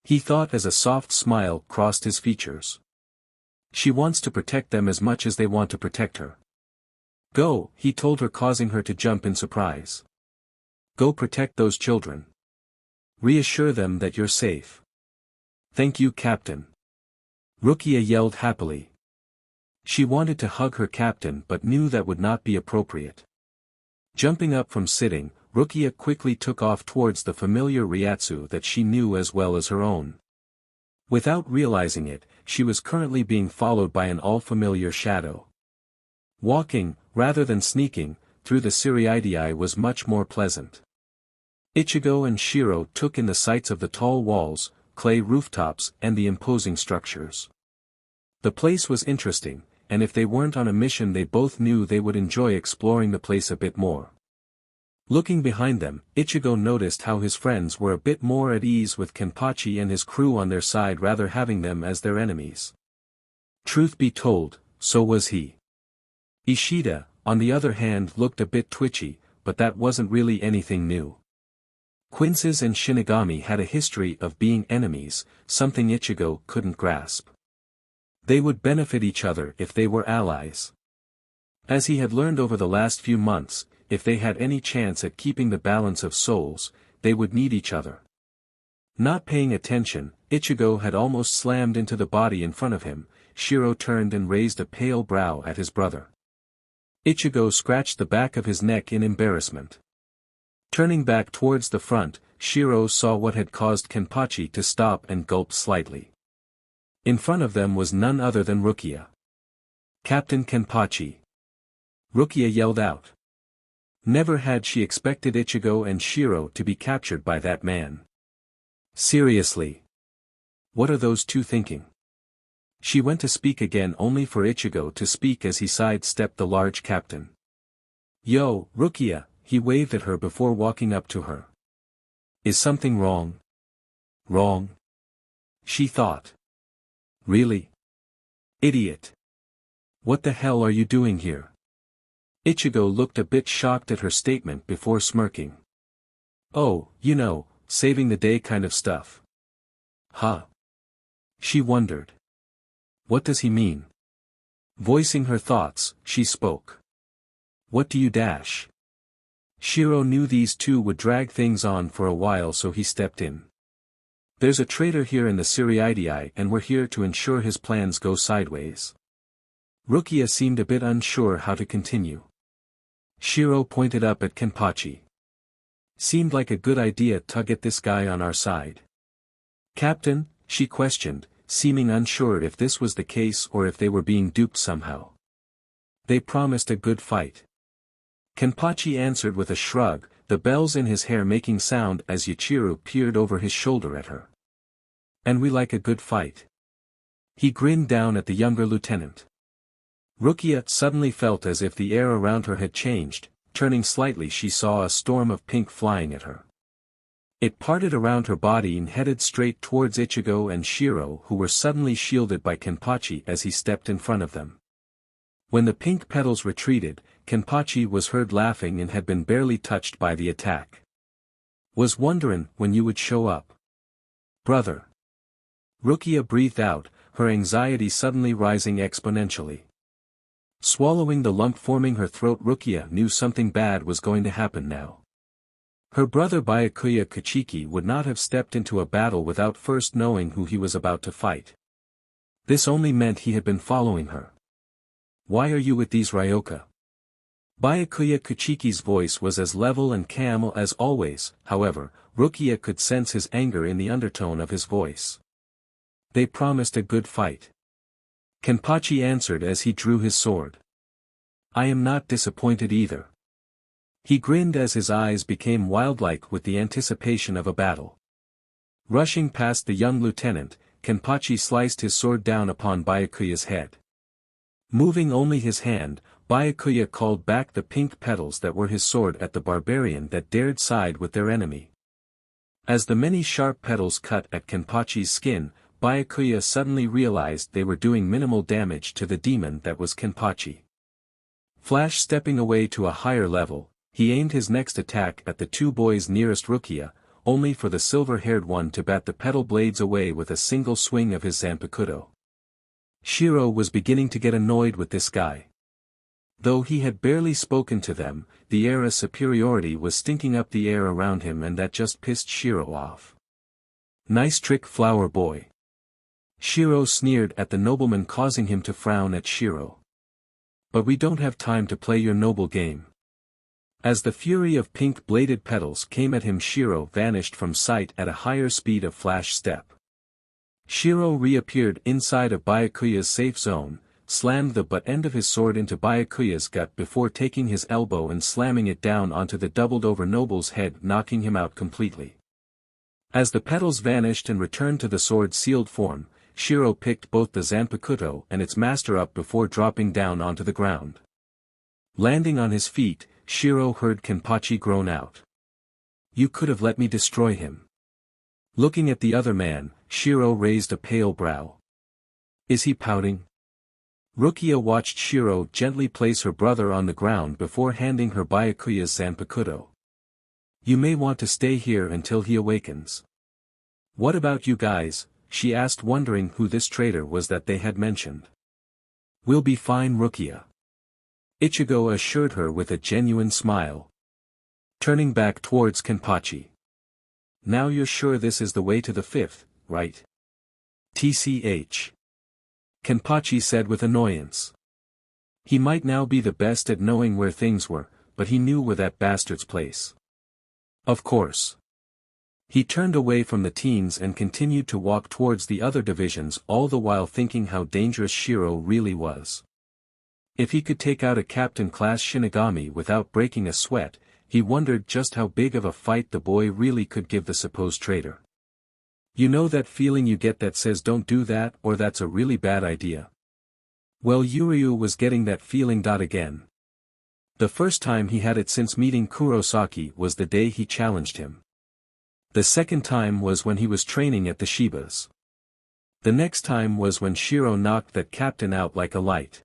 He thought as a soft smile crossed his features. She wants to protect them as much as they want to protect her. Go, he told her, causing her to jump in surprise. Go protect those children. Reassure them that you're safe. Thank you, Captain. Rukia yelled happily. She wanted to hug her captain but knew that would not be appropriate. Jumping up from sitting, Rukia quickly took off towards the familiar Ryatsu that she knew as well as her own. Without realizing it, she was currently being followed by an all-familiar shadow. Walking, rather than sneaking, through the Seireitei was much more pleasant. Ichigo and Shiro took in the sights of the tall walls, clay rooftops, and the imposing structures. The place was interesting, and if they weren't on a mission they both knew they would enjoy exploring the place a bit more. Looking behind them, Ichigo noticed how his friends were a bit more at ease with Kenpachi and his crew on their side rather having them as their enemies. Truth be told, so was he. Ishida, on the other hand, looked a bit twitchy, but that wasn't really anything new. Quinces and Shinigami had a history of being enemies, something Ichigo couldn't grasp. They would benefit each other if they were allies. As he had learned over the last few months, if they had any chance at keeping the balance of souls, they would need each other. Not paying attention, Ichigo had almost slammed into the body in front of him. Shiro turned and raised a pale brow at his brother. Ichigo scratched the back of his neck in embarrassment. Turning back towards the front, Shiro saw what had caused Kenpachi to stop and gulp slightly. In front of them was none other than Rukia. "Captain Kenpachi!" Rukia yelled out. Never had she expected Ichigo and Shiro to be captured by that man. Seriously. What are those two thinking? She went to speak again only for Ichigo to speak as he sidestepped the large captain. "Yo, Rukia," he waved at her before walking up to her. "Is something wrong?" "Wrong?" she thought. "Really? Idiot. What the hell are you doing here?" Ichigo looked a bit shocked at her statement before smirking. "Oh, you know, saving the day kind of stuff." "Huh?" she wondered. What does he mean? Voicing her thoughts, she spoke. "What do you dash?" Shiro knew these two would drag things on for a while, so he stepped in. "There's a traitor here in the Seireitei and we're here to ensure his plans go sideways." Rukia seemed a bit unsure how to continue. Shiro pointed up at Kenpachi. "Seemed like a good idea to get this guy on our side." "Captain?" she questioned, seeming unsure if this was the case or if they were being duped somehow. "They promised a good fight." Kenpachi answered with a shrug, the bells in his hair making sound as Ichigo peered over his shoulder at her. "And we like a good fight." He grinned down at the younger lieutenant. Rukia suddenly felt as if the air around her had changed. Turning slightly, she saw a storm of pink flying at her. It parted around her body and headed straight towards Ichigo and Shiro, who were suddenly shielded by Kenpachi as he stepped in front of them. When the pink petals retreated, Kenpachi was heard laughing and had been barely touched by the attack. "Was wonderin' when you would show up, brother." Rukia breathed out, her anxiety suddenly rising exponentially. Swallowing the lump forming her throat, Rukia knew something bad was going to happen now. Her brother Byakuya Kuchiki would not have stepped into a battle without first knowing who he was about to fight. This only meant he had been following her. "Why are you with these Ryoka?" Byakuya Kuchiki's voice was as level and calm as always, however, Rukia could sense his anger in the undertone of his voice. "They promised a good fight." Kenpachi answered as he drew his sword. "I am not disappointed either." He grinned as his eyes became wildlike with the anticipation of a battle. Rushing past the young lieutenant, Kenpachi sliced his sword down upon Byakuya's head. Moving only his hand, Byakuya called back the pink petals that were his sword at the barbarian that dared side with their enemy. As the many sharp petals cut at Kenpachi's skin, Byakuya suddenly realized they were doing minimal damage to the demon that was Kenpachi. Flash stepping away to a higher level, he aimed his next attack at the two boys nearest Rukia, only for the silver-haired one to bat the petal blades away with a single swing of his Zanpakuto. Shiro was beginning to get annoyed with this guy. Though he had barely spoken to them, the air of superiority was stinking up the air around him, and that just pissed Shiro off. "Nice trick, flower boy." Shiro sneered at the nobleman, causing him to frown at Shiro. "But we don't have time to play your noble game." As the fury of pink-bladed petals came at him, Shiro vanished from sight at a higher speed of flash step. Shiro reappeared inside of Byakuya's safe zone, slammed the butt end of his sword into Byakuya's gut before taking his elbow and slamming it down onto the doubled-over noble's head, knocking him out completely. As the petals vanished and returned to the sword-sealed form, Shiro picked both the Zanpakuto and its master up before dropping down onto the ground. Landing on his feet, Shiro heard Kenpachi groan out. "You could have let me destroy him." Looking at the other man, Shiro raised a pale brow. "Is he pouting?" Rukia watched Shiro gently place her brother on the ground before handing her Byakuya's Zanpakuto. "You may want to stay here until he awakens." "What about you guys?" she asked, wondering who this traitor was that they had mentioned. "We'll be fine, Rukia," Ichigo assured her with a genuine smile. Turning back towards Kenpachi. Now you're sure this is the way to the fifth, right? TCH. Kenpachi said with annoyance. He might now be the best at knowing where things were, but he knew where that bastard's place. Of course. He turned away from the teens and continued to walk towards the other divisions, all the while thinking how dangerous Shiro really was. If he could take out a captain-class Shinigami without breaking a sweat, he wondered just how big of a fight the boy really could give the supposed traitor. You know that feeling you get that says don't do that or that's a really bad idea? Well, Uryu was getting that feeling again. The first time he had it since meeting Kurosaki was the day he challenged him. The second time was when he was training at the Shibas. The next time was when Shiro knocked that captain out like a light.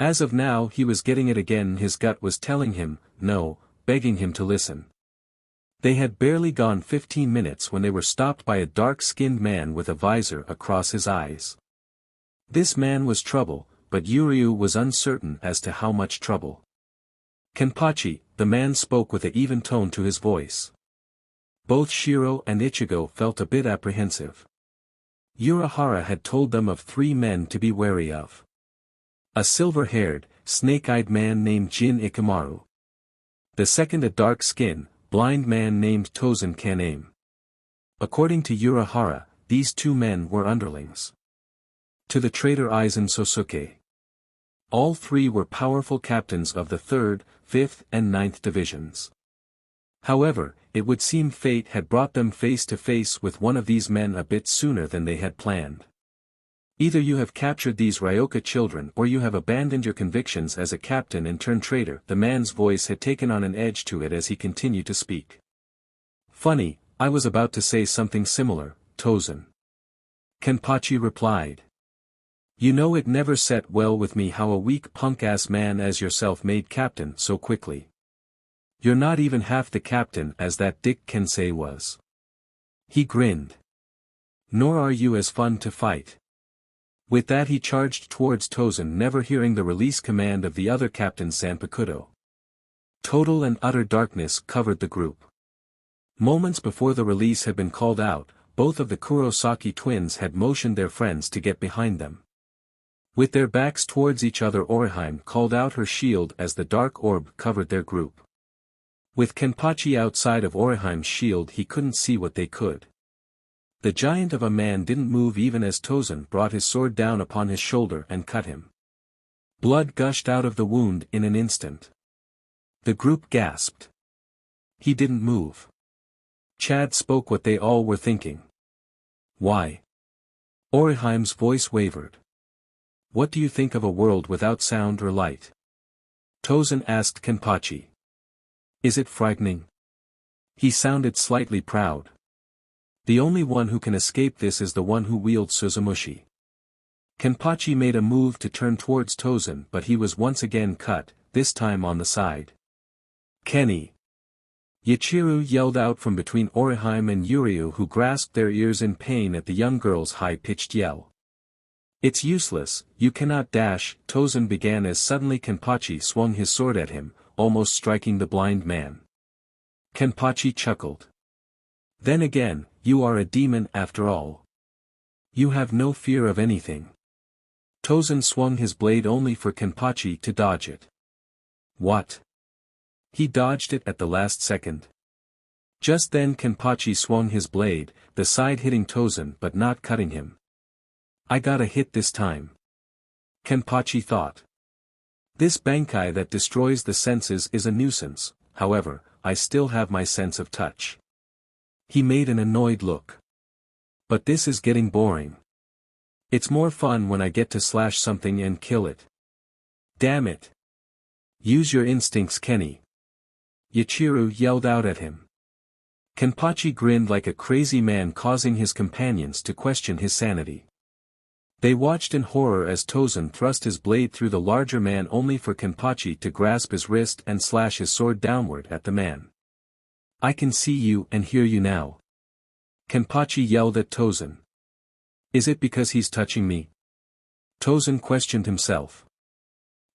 As of now he was getting it again. His gut was telling him, no, begging him to listen. They had barely gone 15 minutes when they were stopped by a dark-skinned man with a visor across his eyes. This man was trouble, but Uryu was uncertain as to how much trouble. Kenpachi, the man spoke with an even tone to his voice. Both Shiro and Ichigo felt a bit apprehensive. Urahara had told them of 3 men to be wary of. A silver-haired, snake-eyed man named Jin Ikamaru. The second a dark-skinned, blind man named Tosen Kaname. According to Urahara, these 2 men were underlings to the traitor Aizen Sosuke. All 3 were powerful captains of the 3rd, 5th and 9th divisions. However, it would seem fate had brought them face to face with one of these men a bit sooner than they had planned. Either you have captured these Ryoka children or you have abandoned your convictions as a captain and turned traitor. The man's voice had taken on an edge to it as he continued to speak. Funny, I was about to say something similar, Tosen. Kenpachi replied. You know it never set well with me how a weak punk-ass man as yourself made captain so quickly. You're not even half the captain as that Dick Kensei was. He grinned. Nor are you as fun to fight. With that he charged towards Tosen, never hearing the release command of the other captain Sanpakuto. Total and utter darkness covered the group. Moments before the release had been called out, both of the Kurosaki twins had motioned their friends to get behind them. With their backs towards each other, Orihime called out her shield as the dark orb covered their group. With Kenpachi outside of Orihime's shield he couldn't see what they could. The giant of a man didn't move even as Tosen brought his sword down upon his shoulder and cut him. Blood gushed out of the wound in an instant. The group gasped. He didn't move. Chad spoke what they all were thinking. Why? Orihime's voice wavered. What do you think of a world without sound or light? Tosen asked Kenpachi. Is it frightening? He sounded slightly proud. The only one who can escape this is the one who wields Suzumushi. Kenpachi made a move to turn towards Tosen, but he was once again cut, this time on the side. Kenny! Yachiru yelled out from between Orihime and Uryu, who grasped their ears in pain at the young girl's high-pitched yell. It's useless, you cannot dash, Tosen began as suddenly Kenpachi swung his sword at him, almost striking the blind man. Kenpachi chuckled. Then again, you are a demon after all. You have no fear of anything. Tosen swung his blade only for Kenpachi to dodge it. What? He dodged it at the last second. Just then Kenpachi swung his blade, the side hitting Tosen but not cutting him. I got a hit this time. Kenpachi thought. This Bankai that destroys the senses is a nuisance, however, I still have my sense of touch. He made an annoyed look. But this is getting boring. It's more fun when I get to slash something and kill it. Damn it. Use your instincts, Kenny. Yachiru yelled out at him. Kenpachi grinned like a crazy man, causing his companions to question his sanity. They watched in horror as Tosen thrust his blade through the larger man only for Kenpachi to grasp his wrist and slash his sword downward at the man. I can see you and hear you now. Kenpachi yelled at Tosen. Is it because he's touching me? Tosen questioned himself.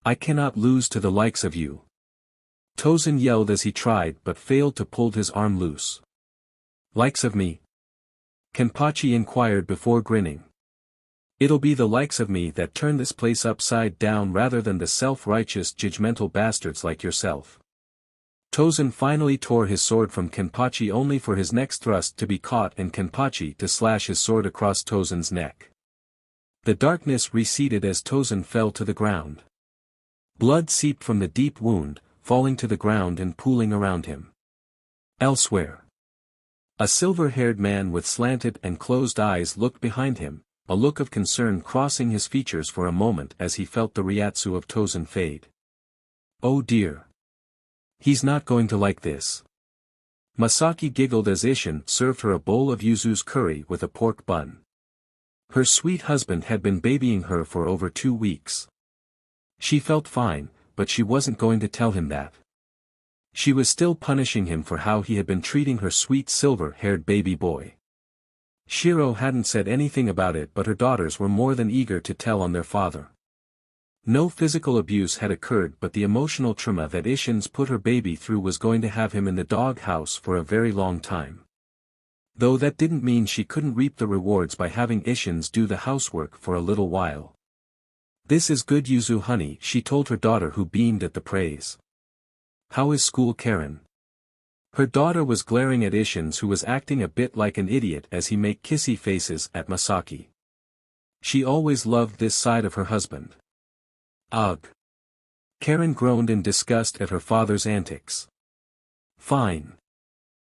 I cannot lose to the likes of you. Tosen yelled as he tried but failed to pull his arm loose. Likes of me? Kenpachi inquired before grinning. It'll be the likes of me that turn this place upside down rather than the self-righteous judgmental bastards like yourself. Tosen finally tore his sword from Kenpachi only for his next thrust to be caught and Kenpachi to slash his sword across Tosen's neck. The darkness receded as Tosen fell to the ground. Blood seeped from the deep wound, falling to the ground and pooling around him. Elsewhere. A silver-haired man with slanted and closed eyes looked behind him, a look of concern crossing his features for a moment as he felt the Ryatsu of Tosen fade. Oh dear. He's not going to like this. Masaki giggled as Isshin served her a bowl of yuzu's curry with a pork bun. Her sweet husband had been babying her for over 2 weeks. She felt fine, but she wasn't going to tell him that. She was still punishing him for how he had been treating her sweet silver-haired baby boy. Shiro hadn't said anything about it, but her daughters were more than eager to tell on their father. No physical abuse had occurred, but the emotional trauma that Isshin's put her baby through was going to have him in the dog house for a very long time. Though that didn't mean she couldn't reap the rewards by having Isshin's do the housework for a little while. This is good yuzu honey, she told her daughter who beamed at the praise. How is school, Karen? Her daughter was glaring at Isshin's, who was acting a bit like an idiot as he made kissy faces at Masaki. She always loved this side of her husband. Ugh. Karen groaned in disgust at her father's antics. Fine.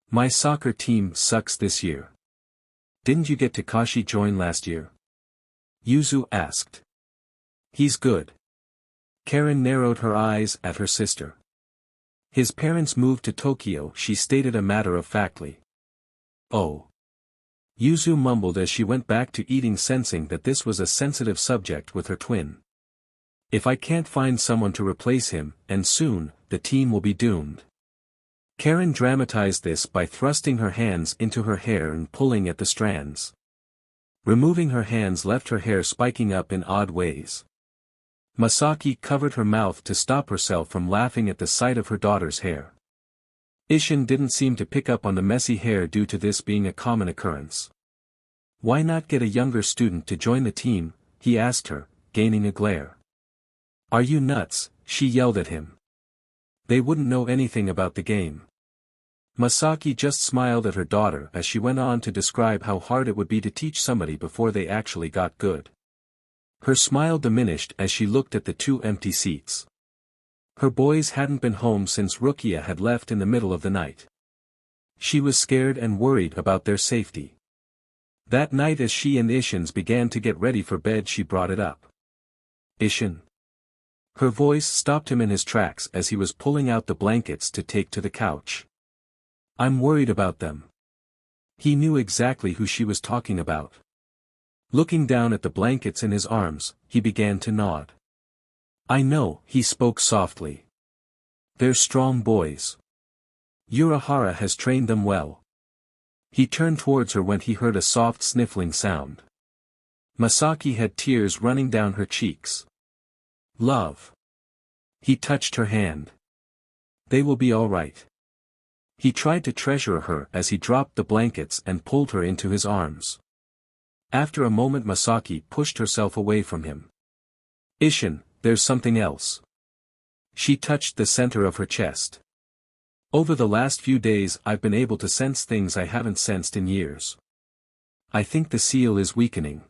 My soccer team sucks this year. Didn't you get Takashi join last year? Yuzu asked. He's good. Karen narrowed her eyes at her sister. His parents moved to Tokyo, she stated matter-of-factly. Oh. Yuzu mumbled as she went back to eating, sensing that this was a sensitive subject with her twin. If I can't find someone to replace him, and soon, the team will be doomed. Karen dramatized this by thrusting her hands into her hair and pulling at the strands. Removing her hands left her hair spiking up in odd ways. Masaki covered her mouth to stop herself from laughing at the sight of her daughter's hair. Isshin didn't seem to pick up on the messy hair due to this being a common occurrence. Why not get a younger student to join the team, he asked her, gaining a glare. Are you nuts? She yelled at him. They wouldn't know anything about the game. Masaki just smiled at her daughter as she went on to describe how hard it would be to teach somebody before they actually got good. Her smile diminished as she looked at the 2 empty seats. Her boys hadn't been home since Rukia had left in the middle of the night. She was scared and worried about their safety. That night as she and Isshin's began to get ready for bed, she brought it up. Isshin. Her voice stopped him in his tracks as he was pulling out the blankets to take to the couch. I'm worried about them. He knew exactly who she was talking about. Looking down at the blankets in his arms, he began to nod. I know, he spoke softly. They're strong boys. Urahara has trained them well. He turned towards her when he heard a soft sniffling sound. Masaki had tears running down her cheeks. Love. He touched her hand. They will be all right. He tried to treasure her as he dropped the blankets and pulled her into his arms. After a moment Masaki pushed herself away from him. Isshin, there's something else. She touched the center of her chest. Over the last few days I've been able to sense things I haven't sensed in years. I think the seal is weakening.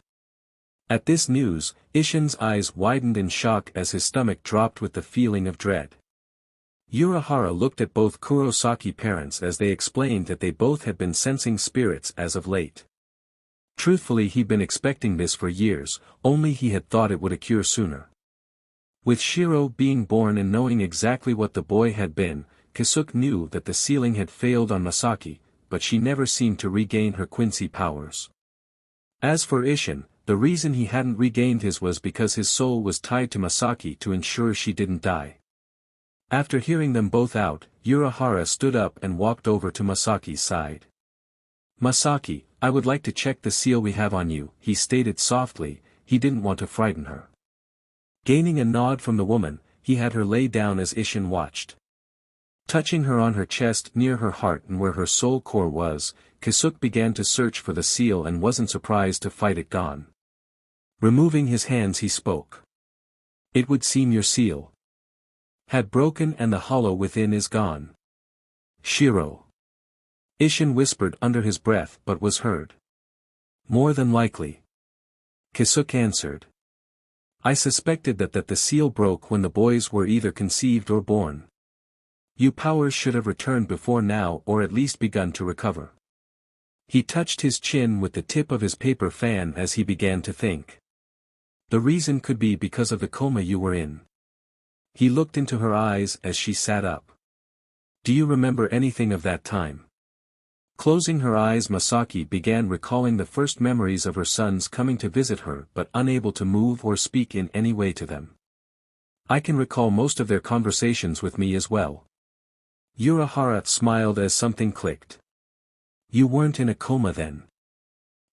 At this news, Isshin's eyes widened in shock as his stomach dropped with the feeling of dread. Urahara looked at both Kurosaki parents as they explained that they both had been sensing spirits as of late. Truthfully, he'd been expecting this for years, only he had thought it would occur sooner. With Shiro being born and knowing exactly what the boy had been, Kisuke knew that the sealing had failed on Masaki, but she never seemed to regain her Quincy powers. As for Isshin, the reason he hadn't regained his was because his soul was tied to Masaki to ensure she didn't die. After hearing them both out, Urahara stood up and walked over to Masaki's side. Masaki, I would like to check the seal we have on you, he stated softly. He didn't want to frighten her. Gaining a nod from the woman, he had her lay down as Isshin watched. Touching her on her chest near her heart and where her soul core was, Kisuke began to search for the seal and wasn't surprised to find it gone. Removing his hands he spoke. It would seem your seal had broken and the hollow within is gone. Shiro. Isshin whispered under his breath but was heard. More than likely. Kisuke answered. I suspected that the seal broke when the boys were either conceived or born. Your powers should have returned before now or at least begun to recover. He touched his chin with the tip of his paper fan as he began to think. The reason could be because of the coma you were in. He looked into her eyes as she sat up. Do you remember anything of that time? Closing her eyes, Masaki began recalling the first memories of her sons coming to visit her but unable to move or speak in any way to them. I can recall most of their conversations with me as well. Urahara smiled as something clicked. You weren't in a coma then.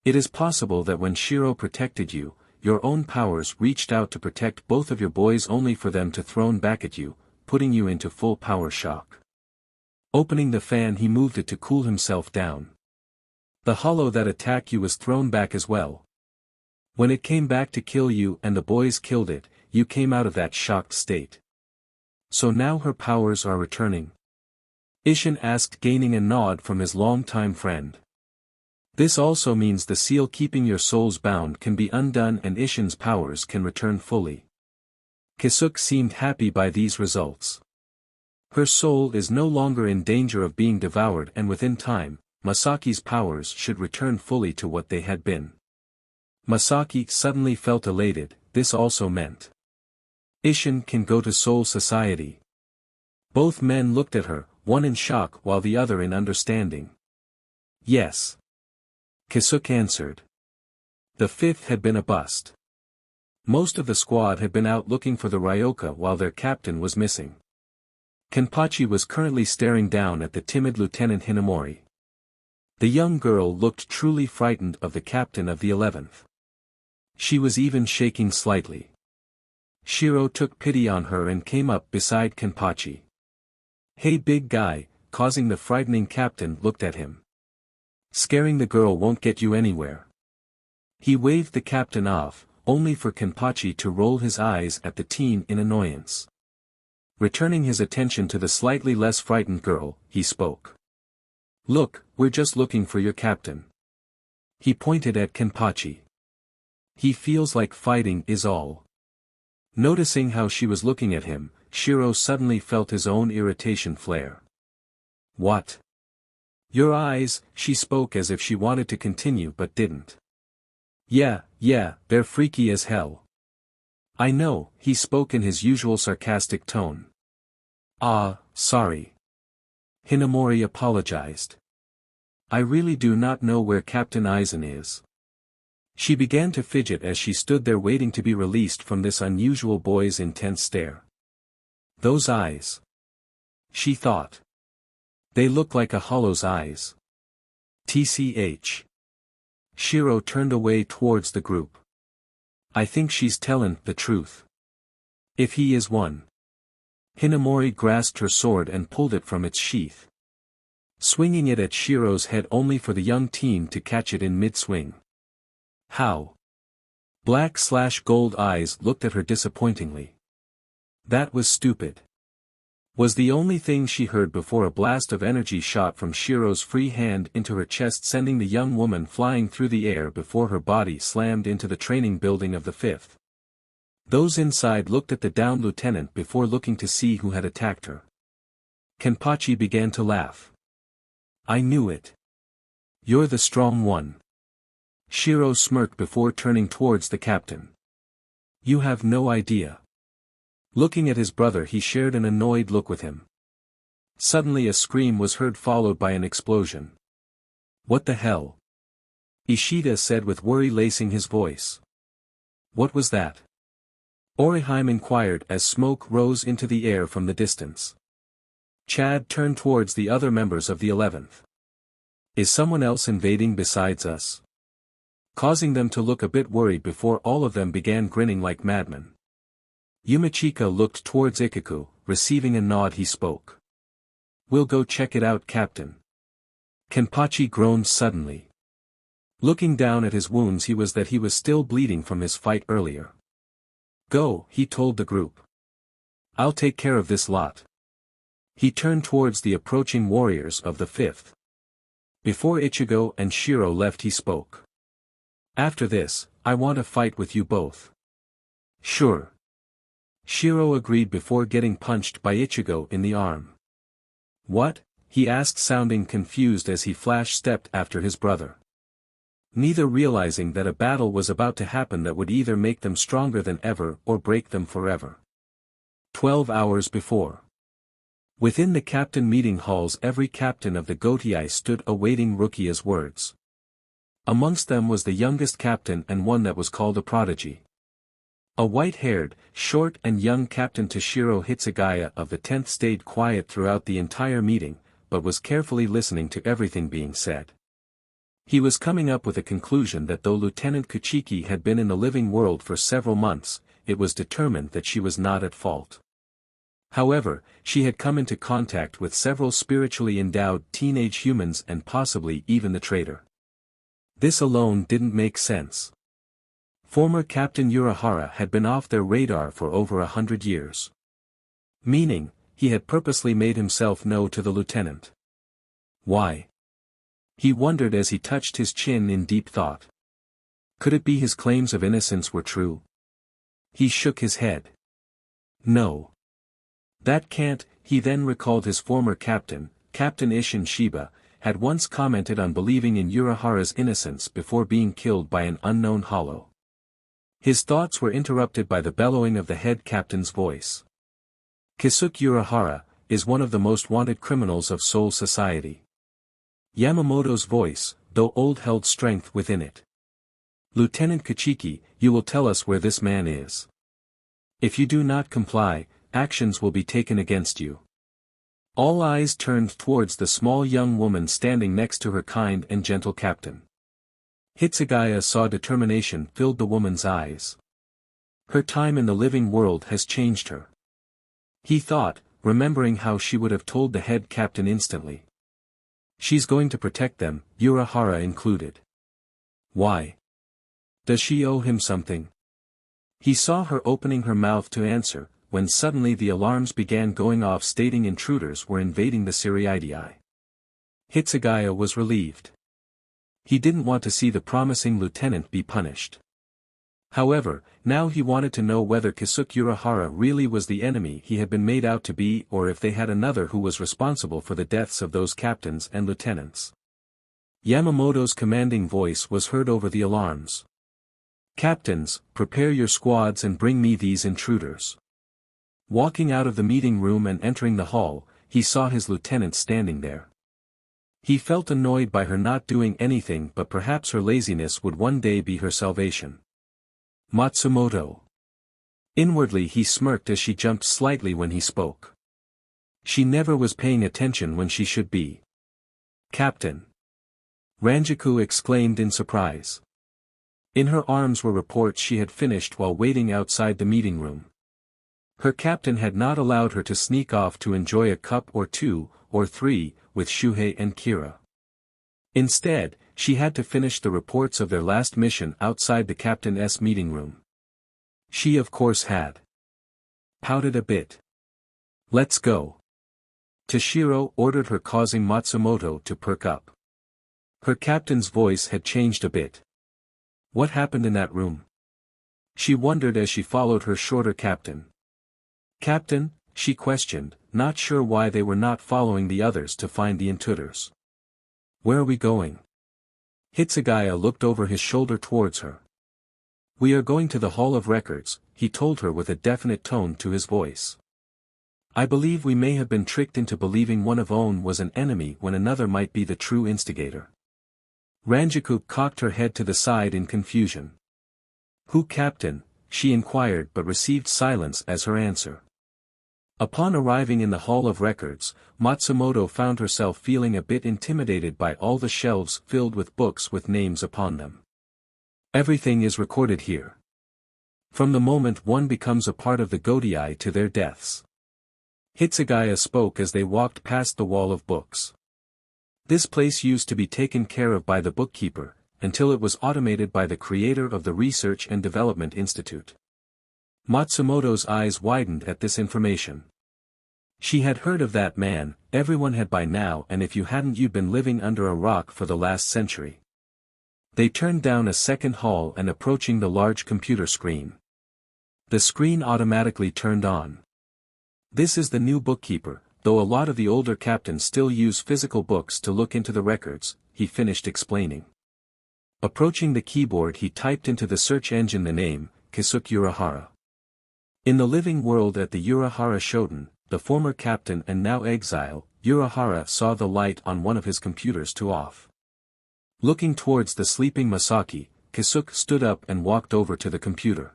It is possible that when Shiro protected you, your own powers reached out to protect both of your boys only for them to thrown back at you, putting you into full power shock. Opening the fan he moved it to cool himself down. The hollow that attacked you was thrown back as well. When it came back to kill you and the boys killed it, you came out of that shocked state. So now her powers are returning? Isshin asked, gaining a nod from his longtime friend. This also means the seal keeping your souls bound can be undone and Isshin's powers can return fully. Kisuke seemed happy by these results. Her soul is no longer in danger of being devoured and within time, Masaki's powers should return fully to what they had been. Masaki suddenly felt elated. This also meant Isshin can go to Soul Society. Both men looked at her, one in shock while the other in understanding. Yes. Kisuke answered. The fifth had been a bust. Most of the squad had been out looking for the Ryoka while their captain was missing. Kenpachi was currently staring down at the timid Lieutenant Hinamori. The young girl looked truly frightened of the captain of the 11th. She was even shaking slightly. Shiro took pity on her and came up beside Kenpachi. Hey big guy, causing the frightening captain looked at him. Scaring the girl won't get you anywhere. He waved the captain off, only for Kenpachi to roll his eyes at the teen in annoyance. Returning his attention to the slightly less frightened girl, he spoke. Look, we're just looking for your captain. He pointed at Kenpachi. He feels like fighting is all. Noticing how she was looking at him, Shiro suddenly felt his own irritation flare. What? Your eyes, she spoke as if she wanted to continue but didn't. Yeah, they're freaky as hell. I know, he spoke in his usual sarcastic tone. Sorry. Hinamori apologized. I really do not know where Captain Aizen is. She began to fidget as she stood there waiting to be released from this unusual boy's intense stare. Those eyes. She thought. They look like a hollow's eyes. TCH. Shiro turned away towards the group. I think she's tellin' the truth. If he is one. Hinamori grasped her sword and pulled it from its sheath. Swinging it at Shiro's head only for the young teen to catch it in mid-swing. How? Black/gold eyes looked at her disappointingly. That was stupid. Was the only thing she heard before a blast of energy shot from Shiro's free hand into her chest, sending the young woman flying through the air before her body slammed into the training building of the 5th. Those inside looked at the downed lieutenant before looking to see who had attacked her. Kenpachi began to laugh. I knew it. You're the strong one. Shiro smirked before turning towards the captain. You have no idea. Looking at his brother, he shared an annoyed look with him. Suddenly a scream was heard, followed by an explosion. What the hell? Ishida said with worry lacing his voice. What was that? Orihime inquired as smoke rose into the air from the distance. Chad turned towards the other members of the 11th. Is someone else invading besides us? Causing them to look a bit worried before all of them began grinning like madmen. Yumichika looked towards Ichigo, receiving a nod. He spoke. We'll go check it out, Captain. Kenpachi groaned suddenly. Looking down at his wounds, he was still bleeding from his fight earlier. Go, he told the group. I'll take care of this lot. He turned towards the approaching warriors of the 5th. Before Ichigo and Shiro left, he spoke. After this, I want to fight with you both. Sure. Shiro agreed before getting punched by Ichigo in the arm. What? He asked, sounding confused as he flash-stepped after his brother. Neither realizing that a battle was about to happen that would either make them stronger than ever or break them forever. 12 hours before. Within the captain meeting halls, every captain of the Gotii stood awaiting Rukia's words. Amongst them was the youngest captain and one that was called a prodigy. A white-haired, short and young Captain Toshiro Hitsugaya of the 10th stayed quiet throughout the entire meeting, but was carefully listening to everything being said. He was coming up with a conclusion that though Lieutenant Kuchiki had been in the living world for several months, it was determined that she was not at fault. However, she had come into contact with several spiritually endowed teenage humans and possibly even the traitor. This alone didn't make sense. Former Captain Urahara had been off their radar for over 100 years. Meaning, he had purposely made himself known to the lieutenant. Why? He wondered as he touched his chin in deep thought. Could it be his claims of innocence were true? He shook his head. No. That can't. He then recalled his former captain, Captain Isshin Shiba, had once commented on believing in Urahara's innocence before being killed by an unknown hollow. His thoughts were interrupted by the bellowing of the head captain's voice. Keisuke Urahara is one of the most wanted criminals of Seoul society. Yamamoto's voice, though old, held strength within it. Lieutenant Kuchiki, you will tell us where this man is. If you do not comply, actions will be taken against you. All eyes turned towards the small young woman standing next to her kind and gentle captain. Hitsugaya saw determination filled the woman's eyes. Her time in the living world has changed her. He thought, remembering how she would have told the head captain instantly. She's going to protect them, Urahara included. Why? Does she owe him something? He saw her opening her mouth to answer, when suddenly the alarms began going off stating intruders were invading the Seireitei. Hitsugaya was relieved. He didn't want to see the promising lieutenant be punished. However, now he wanted to know whether Keisuke Urahara really was the enemy he had been made out to be, or if they had another who was responsible for the deaths of those captains and lieutenants. Yamamoto's commanding voice was heard over the alarms. Captains, prepare your squads and bring me these intruders. Walking out of the meeting room and entering the hall, he saw his lieutenant standing there. He felt annoyed by her not doing anything, but perhaps her laziness would one day be her salvation. Matsumoto. Inwardly he smirked as she jumped slightly when he spoke. She never was paying attention when she should be. Captain. Ranjaku exclaimed in surprise. In her arms were reports she had finished while waiting outside the meeting room. Her captain had not allowed her to sneak off to enjoy a cup or two, or three, with Shuhei and Kira. Instead, she had to finish the reports of their last mission outside the captain's meeting room. She of course had pouted a bit. Let's go. Toshiro ordered her, causing Matsumoto to perk up. Her captain's voice had changed a bit. What happened in that room? She wondered as she followed her shorter captain. Captain, she questioned, not sure why they were not following the others to find the intruders. Where are we going? Hitsugaya looked over his shoulder towards her. We are going to the Hall of Records, he told her with a definite tone to his voice. I believe we may have been tricked into believing one of own was an enemy when another might be the true instigator. Ranjaku cocked her head to the side in confusion. Who, Captain? She inquired, but received silence as her answer. Upon arriving in the Hall of Records, Matsumoto found herself feeling a bit intimidated by all the shelves filled with books with names upon them. Everything is recorded here. From the moment one becomes a part of the Gotii to their deaths. Hitsugaya spoke as they walked past the wall of books. This place used to be taken care of by the bookkeeper, until it was automated by the creator of the Research and Development Institute. Matsumoto's eyes widened at this information. She had heard of that man, everyone had by now, and if you hadn't, you'd been living under a rock for the last century. They turned down a second hall and approaching the large computer screen. The screen automatically turned on. This is the new bookkeeper, though a lot of the older captains still use physical books to look into the records, he finished explaining. Approaching the keyboard, he typed into the search engine the name, Keisuke Urahara. In the living world at the Urahara Shoten, the former captain and now exile, Urahara saw the light on one of his computers to off. Looking towards the sleeping Masaki, Keisuke stood up and walked over to the computer.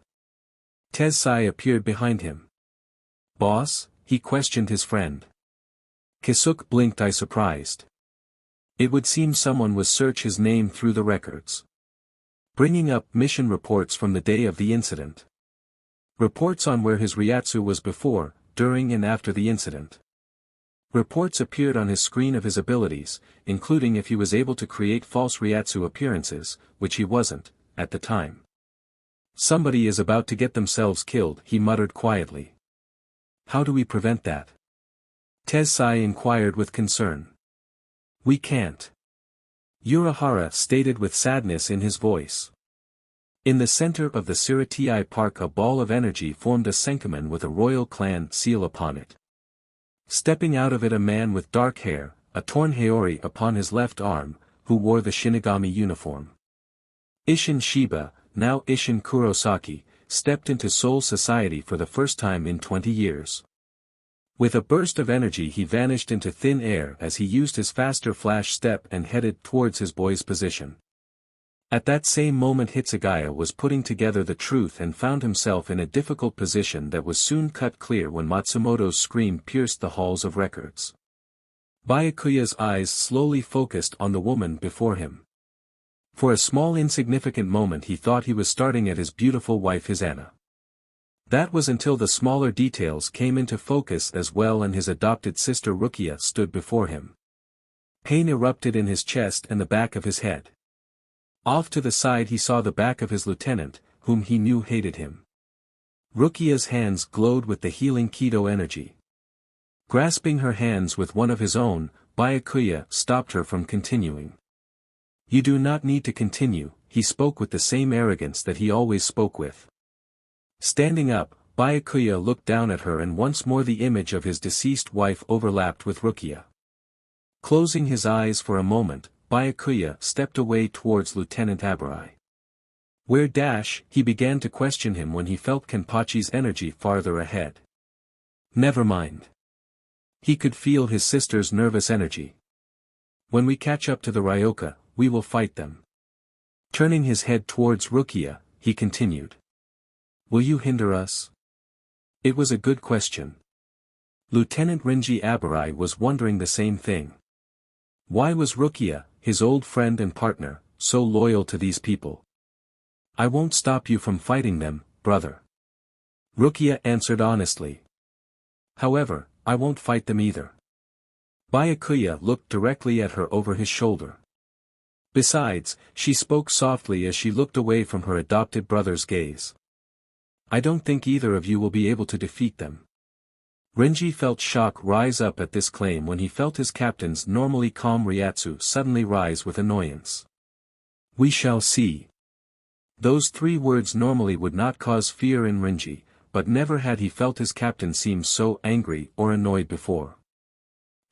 Tensai appeared behind him. "Boss?" he questioned his friend. Keisuke blinked, eye surprised. It would seem someone was search his name through the records. Bringing up mission reports from the day of the incident. Reports on where his Ryatsu was before, during and after the incident. Reports appeared on his screen of his abilities, including if he was able to create false Ryatsu appearances, which he wasn't, at the time. "Somebody is about to get themselves killed," he muttered quietly. "How do we prevent that?" Tensai inquired with concern. "We can't," Urahara stated with sadness in his voice. In the center of the Seireitei Park, a ball of energy formed a senkaman with a royal clan seal upon it. Stepping out of it, a man with dark hair, a torn haori upon his left arm, who wore the Shinigami uniform. Isshin Shiba, now Isshin Kurosaki, stepped into Soul Society for the first time in 20 years. With a burst of energy he vanished into thin air as he used his faster flash step and headed towards his boy's position. At that same moment Hitsugaya was putting together the truth and found himself in a difficult position that was soon cut clear when Matsumoto's scream pierced the halls of records. Byakuya's eyes slowly focused on the woman before him. For a small insignificant moment he thought he was starting at his beautiful wife Hisana. That was until the smaller details came into focus as well and his adopted sister Rukia stood before him. Pain erupted in his chest and the back of his head. Off to the side he saw the back of his lieutenant, whom he knew hated him. Rukia's hands glowed with the healing Kido energy. Grasping her hands with one of his own, Byakuya stopped her from continuing. "You do not need to continue," he spoke with the same arrogance that he always spoke with. Standing up, Byakuya looked down at her and once more the image of his deceased wife overlapped with Rukia. Closing his eyes for a moment, Byakuya stepped away towards Lieutenant Abarai. "Where dash?" he began to question him when he felt Kenpachi's energy farther ahead. "Never mind." He could feel his sister's nervous energy. "When we catch up to the Ryoka, we will fight them." Turning his head towards Rukia, he continued. "Will you hinder us?" It was a good question. Lieutenant Rinji Abarai was wondering the same thing. Why was Rukia, his old friend and partner, so loyal to these people? "I won't stop you from fighting them, brother," Rukia answered honestly. "However, I won't fight them either." Byakuya looked directly at her over his shoulder. Besides, she spoke softly as she looked away from her adopted brother's gaze. "I don't think either of you will be able to defeat them." Renji felt shock rise up at this claim when he felt his captain's normally calm Ryatsu suddenly rise with annoyance. "We shall see." Those 3 words normally would not cause fear in Renji, but never had he felt his captain seem so angry or annoyed before.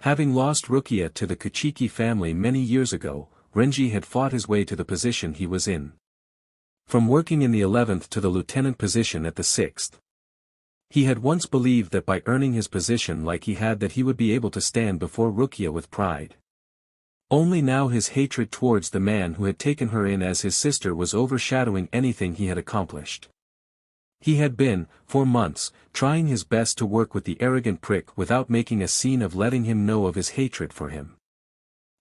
Having lost Rukia to the Kuchiki family many years ago, Renji had fought his way to the position he was in. From working in the 11th to the lieutenant position at the 6th. He had once believed that by earning his position like he had that he would be able to stand before Rukia with pride. Only now his hatred towards the man who had taken her in as his sister was overshadowing anything he had accomplished. He had been, for months, trying his best to work with the arrogant prick without making a scene of letting him know of his hatred for him.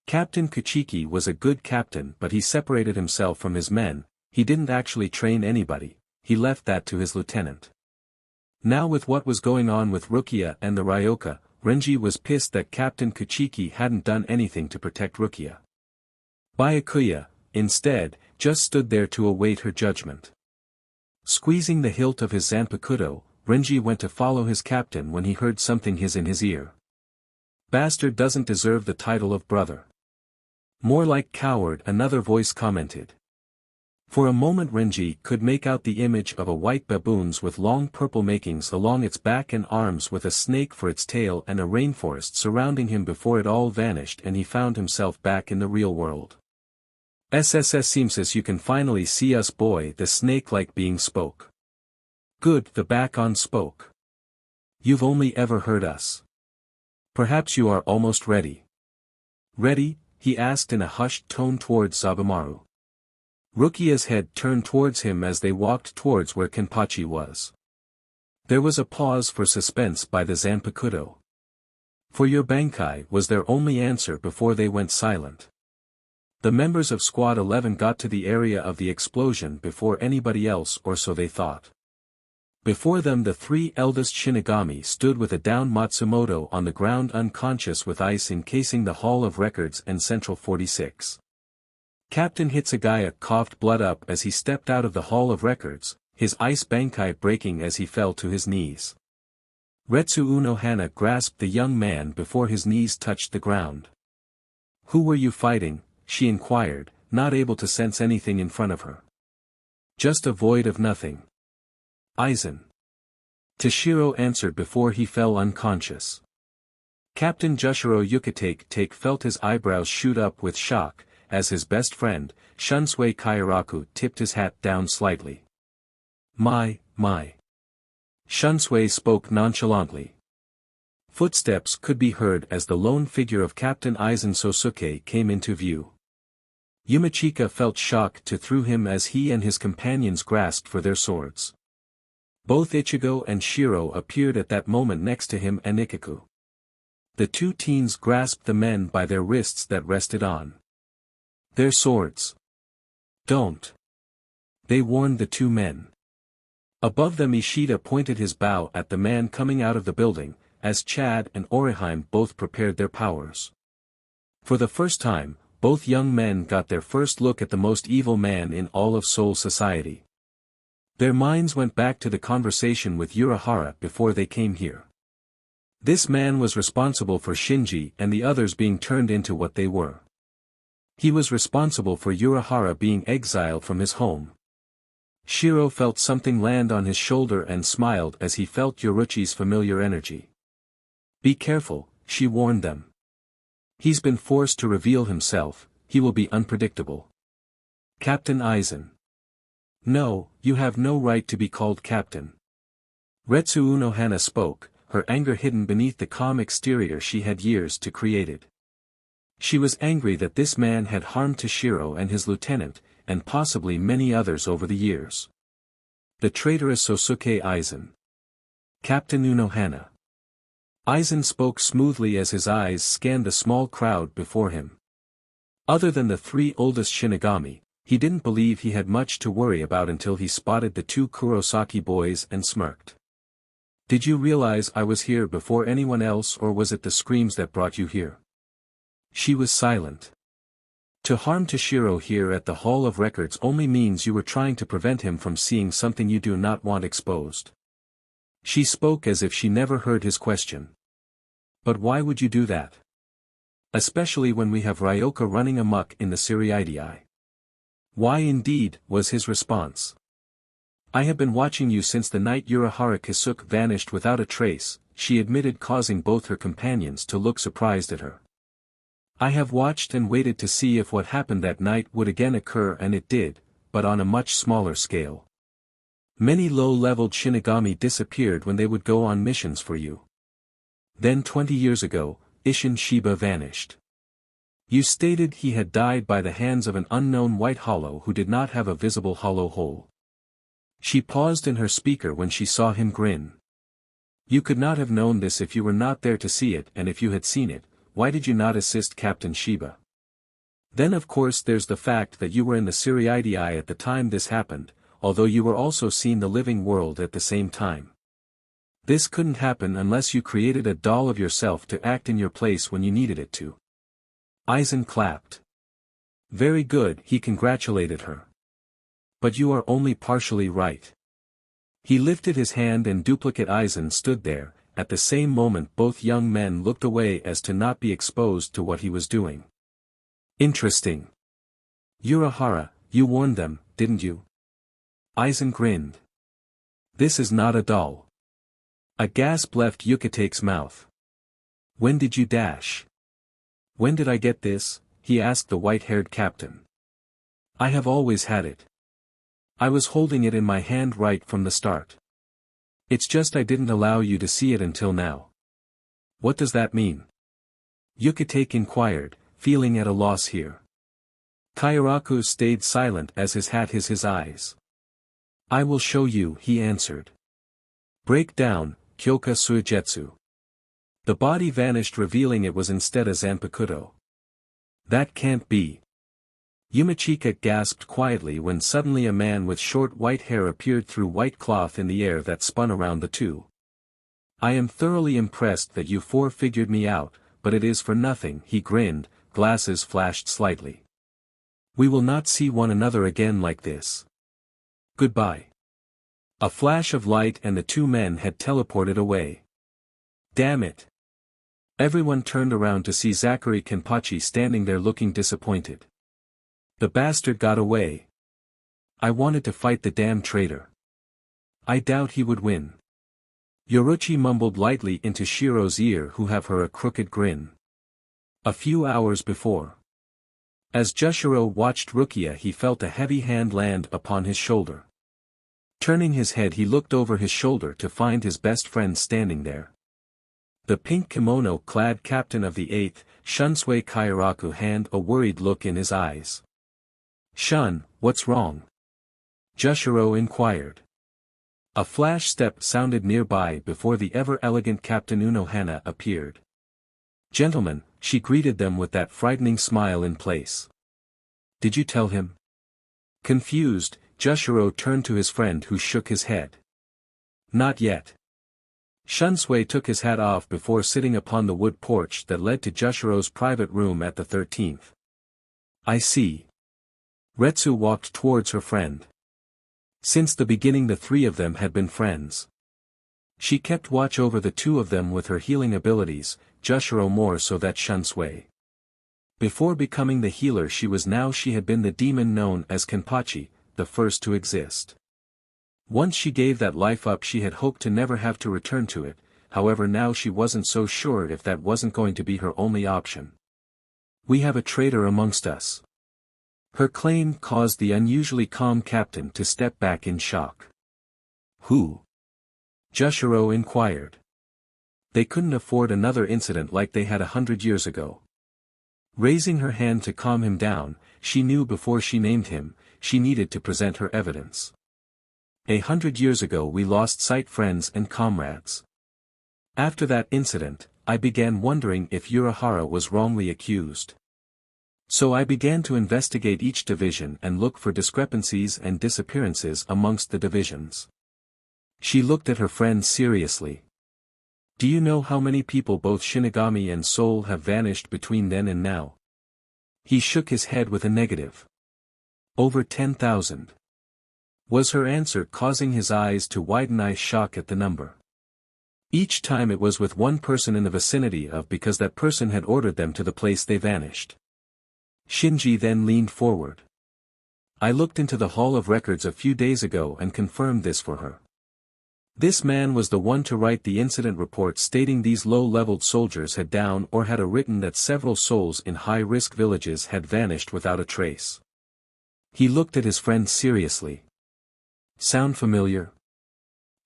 Captain Kuchiki was a good captain but he separated himself from his men, he didn't actually train anybody, he left that to his lieutenant. Now with what was going on with Rukia and the Ryoka, Renji was pissed that Captain Kuchiki hadn't done anything to protect Rukia. Byakuya, instead, just stood there to await her judgment. Squeezing the hilt of his Zanpakuto, Renji went to follow his captain when he heard something hiss in his ear. Bastard doesn't deserve the title of brother. More like coward, another voice commented. For a moment Renji could make out the image of a white baboons with long purple markings along its back and arms with a snake for its tail and a rainforest surrounding him before it all vanished and he found himself back in the real world. SSS seems as you can finally see us boy, the snake-like being spoke. Good, the back-on spoke. You've only ever heard us. Perhaps you are almost ready. Ready? He asked in a hushed tone towards Zabumaru. Rukia's head turned towards him as they walked towards where Kenpachi was. There was a pause for suspense by the Zanpakuto. For your Bankai was their only answer before they went silent. The members of Squad 11 got to the area of the explosion before anybody else, or so they thought. Before them the three eldest Shinigami stood with a down Matsumoto on the ground unconscious with ice encasing the Hall of Records and Central 46. Captain Hitsugaya coughed blood up as he stepped out of the Hall of Records, his ice Bankai breaking as he fell to his knees. Retsu Unohana grasped the young man before his knees touched the ground. Who were you fighting? She inquired, not able to sense anything in front of her. Just a void of nothing. Aizen. Shiro answered before he fell unconscious. Captain Jushiro Yukitake felt his eyebrows shoot up with shock, as his best friend, Shunsui Kairaku tipped his hat down slightly. My. Shunsui spoke nonchalantly. Footsteps could be heard as the lone figure of Captain Aizen Sosuke came into view. Yumachika felt shock through him as he and his companions grasped for their swords. Both Ichigo and Shiro appeared at that moment next to him and Ikkaku. The two teens grasped the men by their wrists that rested on their swords. Don't. They warned the two men. Above them Ishida pointed his bow at the man coming out of the building, as Chad and Oriheim both prepared their powers. For the first time, both young men got their first look at the most evil man in all of Soul Society. Their minds went back to the conversation with Urahara before they came here. This man was responsible for Shinji and the others being turned into what they were. He was responsible for Urahara being exiled from his home. Shiro felt something land on his shoulder and smiled as he felt Yoruchi's familiar energy. Be careful, she warned them. He's been forced to reveal himself, he will be unpredictable. Captain Aizen. No, you have no right to be called captain. Retsu Unohana spoke, her anger hidden beneath the calm exterior she had years to created. She was angry that this man had harmed Shiro and his lieutenant, and possibly many others over the years. The traitorous Sosuke Aizen. Captain Unohana. Aizen spoke smoothly as his eyes scanned the small crowd before him. Other than the three oldest Shinigami, he didn't believe he had much to worry about until he spotted the two Kurosaki boys and smirked. Did you realize I was here before anyone else, or was it the screams that brought you here? She was silent. To harm Shiro here at the Hall of Records only means you were trying to prevent him from seeing something you do not want exposed. She spoke as if she never heard his question. But why would you do that? Especially when we have Ryoka running amok in the Seireitei. Why indeed, was his response. I have been watching you since the night Urahara Kisuke vanished without a trace, she admitted, causing both her companions to look surprised at her. I have watched and waited to see if what happened that night would again occur, and it did, but on a much smaller scale. Many low-leveled Shinigami disappeared when they would go on missions for you. Then 20 years ago, Isshin Shiba vanished. You stated he had died by the hands of an unknown white hollow who did not have a visible hollow hole. She paused in her speaker when she saw him grin. You could not have known this if you were not there to see it, and if you had seen it, why did you not assist Captain Shiba? Then of course there's the fact that you were in the Seireitei at the time this happened, although you were also seeing the living world at the same time. This couldn't happen unless you created a doll of yourself to act in your place when you needed it to. Aizen clapped. Very good, he congratulated her. But you are only partially right. He lifted his hand and duplicate Aizen stood there. At the same moment both young men looked away as to not be exposed to what he was doing. Interesting. Urahara, you warned them, didn't you? Aizen grinned. This is not a doll. A gasp left Yukate's mouth. When did you dash? When did I get this? He asked the white-haired captain. I have always had it. I was holding it in my hand right from the start. It's just I didn't allow you to see it until now. What does that mean? Yukate inquired, feeling at a loss here. Kairaku stayed silent as his hat his eyes. I will show you, he answered. Break down, Kyoka Suijetsu. The body vanished revealing it was instead a Zanpakuto. That can't be. Yumachika gasped quietly when suddenly a man with short white hair appeared through white cloth in the air that spun around the two. I am thoroughly impressed that you four figured me out, but it is for nothing, he grinned, glasses flashed slightly. We will not see one another again like this. Goodbye. A flash of light and the two men had teleported away. Damn it. Everyone turned around to see Zachary Kenpachi standing there looking disappointed. The bastard got away. I wanted to fight the damn traitor. I doubt he would win. Yoruchi mumbled lightly into Shiro's ear who have her a crooked grin. A few hours before. As Jushiro watched Rukia he felt a heavy hand land upon his shoulder. Turning his head he looked over his shoulder to find his best friend standing there. The pink kimono-clad captain of the 8th, Shunsui Kairaku had a worried look in his eyes. Shun, what's wrong? Jushiro inquired. A flash step sounded nearby before the ever-elegant Captain Unohana appeared. Gentlemen, she greeted them with that frightening smile in place. Did you tell him? Confused, Jushiro turned to his friend who shook his head. Not yet. Shunsui took his hat off before sitting upon the wood porch that led to Jushiro's private room at the 13th. I see. Retsu walked towards her friend. Since the beginning the three of them had been friends. She kept watch over the two of them with her healing abilities, Jushiro more so than Shunsui. Before becoming the healer she had been the demon known as Kenpachi, the first to exist. Once she gave that life up she had hoped to never have to return to it, however now she wasn't so sure if that wasn't going to be her only option. We have a traitor amongst us. Her claim caused the unusually calm captain to step back in shock. Who? Jushiro inquired. They couldn't afford another incident like they had 100 years ago. Raising her hand to calm him down, she knew before she named him, she needed to present her evidence. 100 years ago we lost sight friends and comrades. After that incident, I began wondering if Urahara was wrongly accused. So I began to investigate each division and look for discrepancies and disappearances amongst the divisions. She looked at her friend seriously. Do you know how many people both Shinigami and Soul have vanished between then and now? He shook his head with a negative. Over 10,000. Was her answer causing his eyes to widen? I shock at the number. Each time it was with one person in the vicinity of because that person had ordered them to the place they vanished. Shinji then leaned forward. I looked into the Hall of Records a few days ago and confirmed this for her. This man was the one to write the incident report stating these low-leveled soldiers had down or had written that several souls in high-risk villages had vanished without a trace. He looked at his friend seriously. Sound familiar?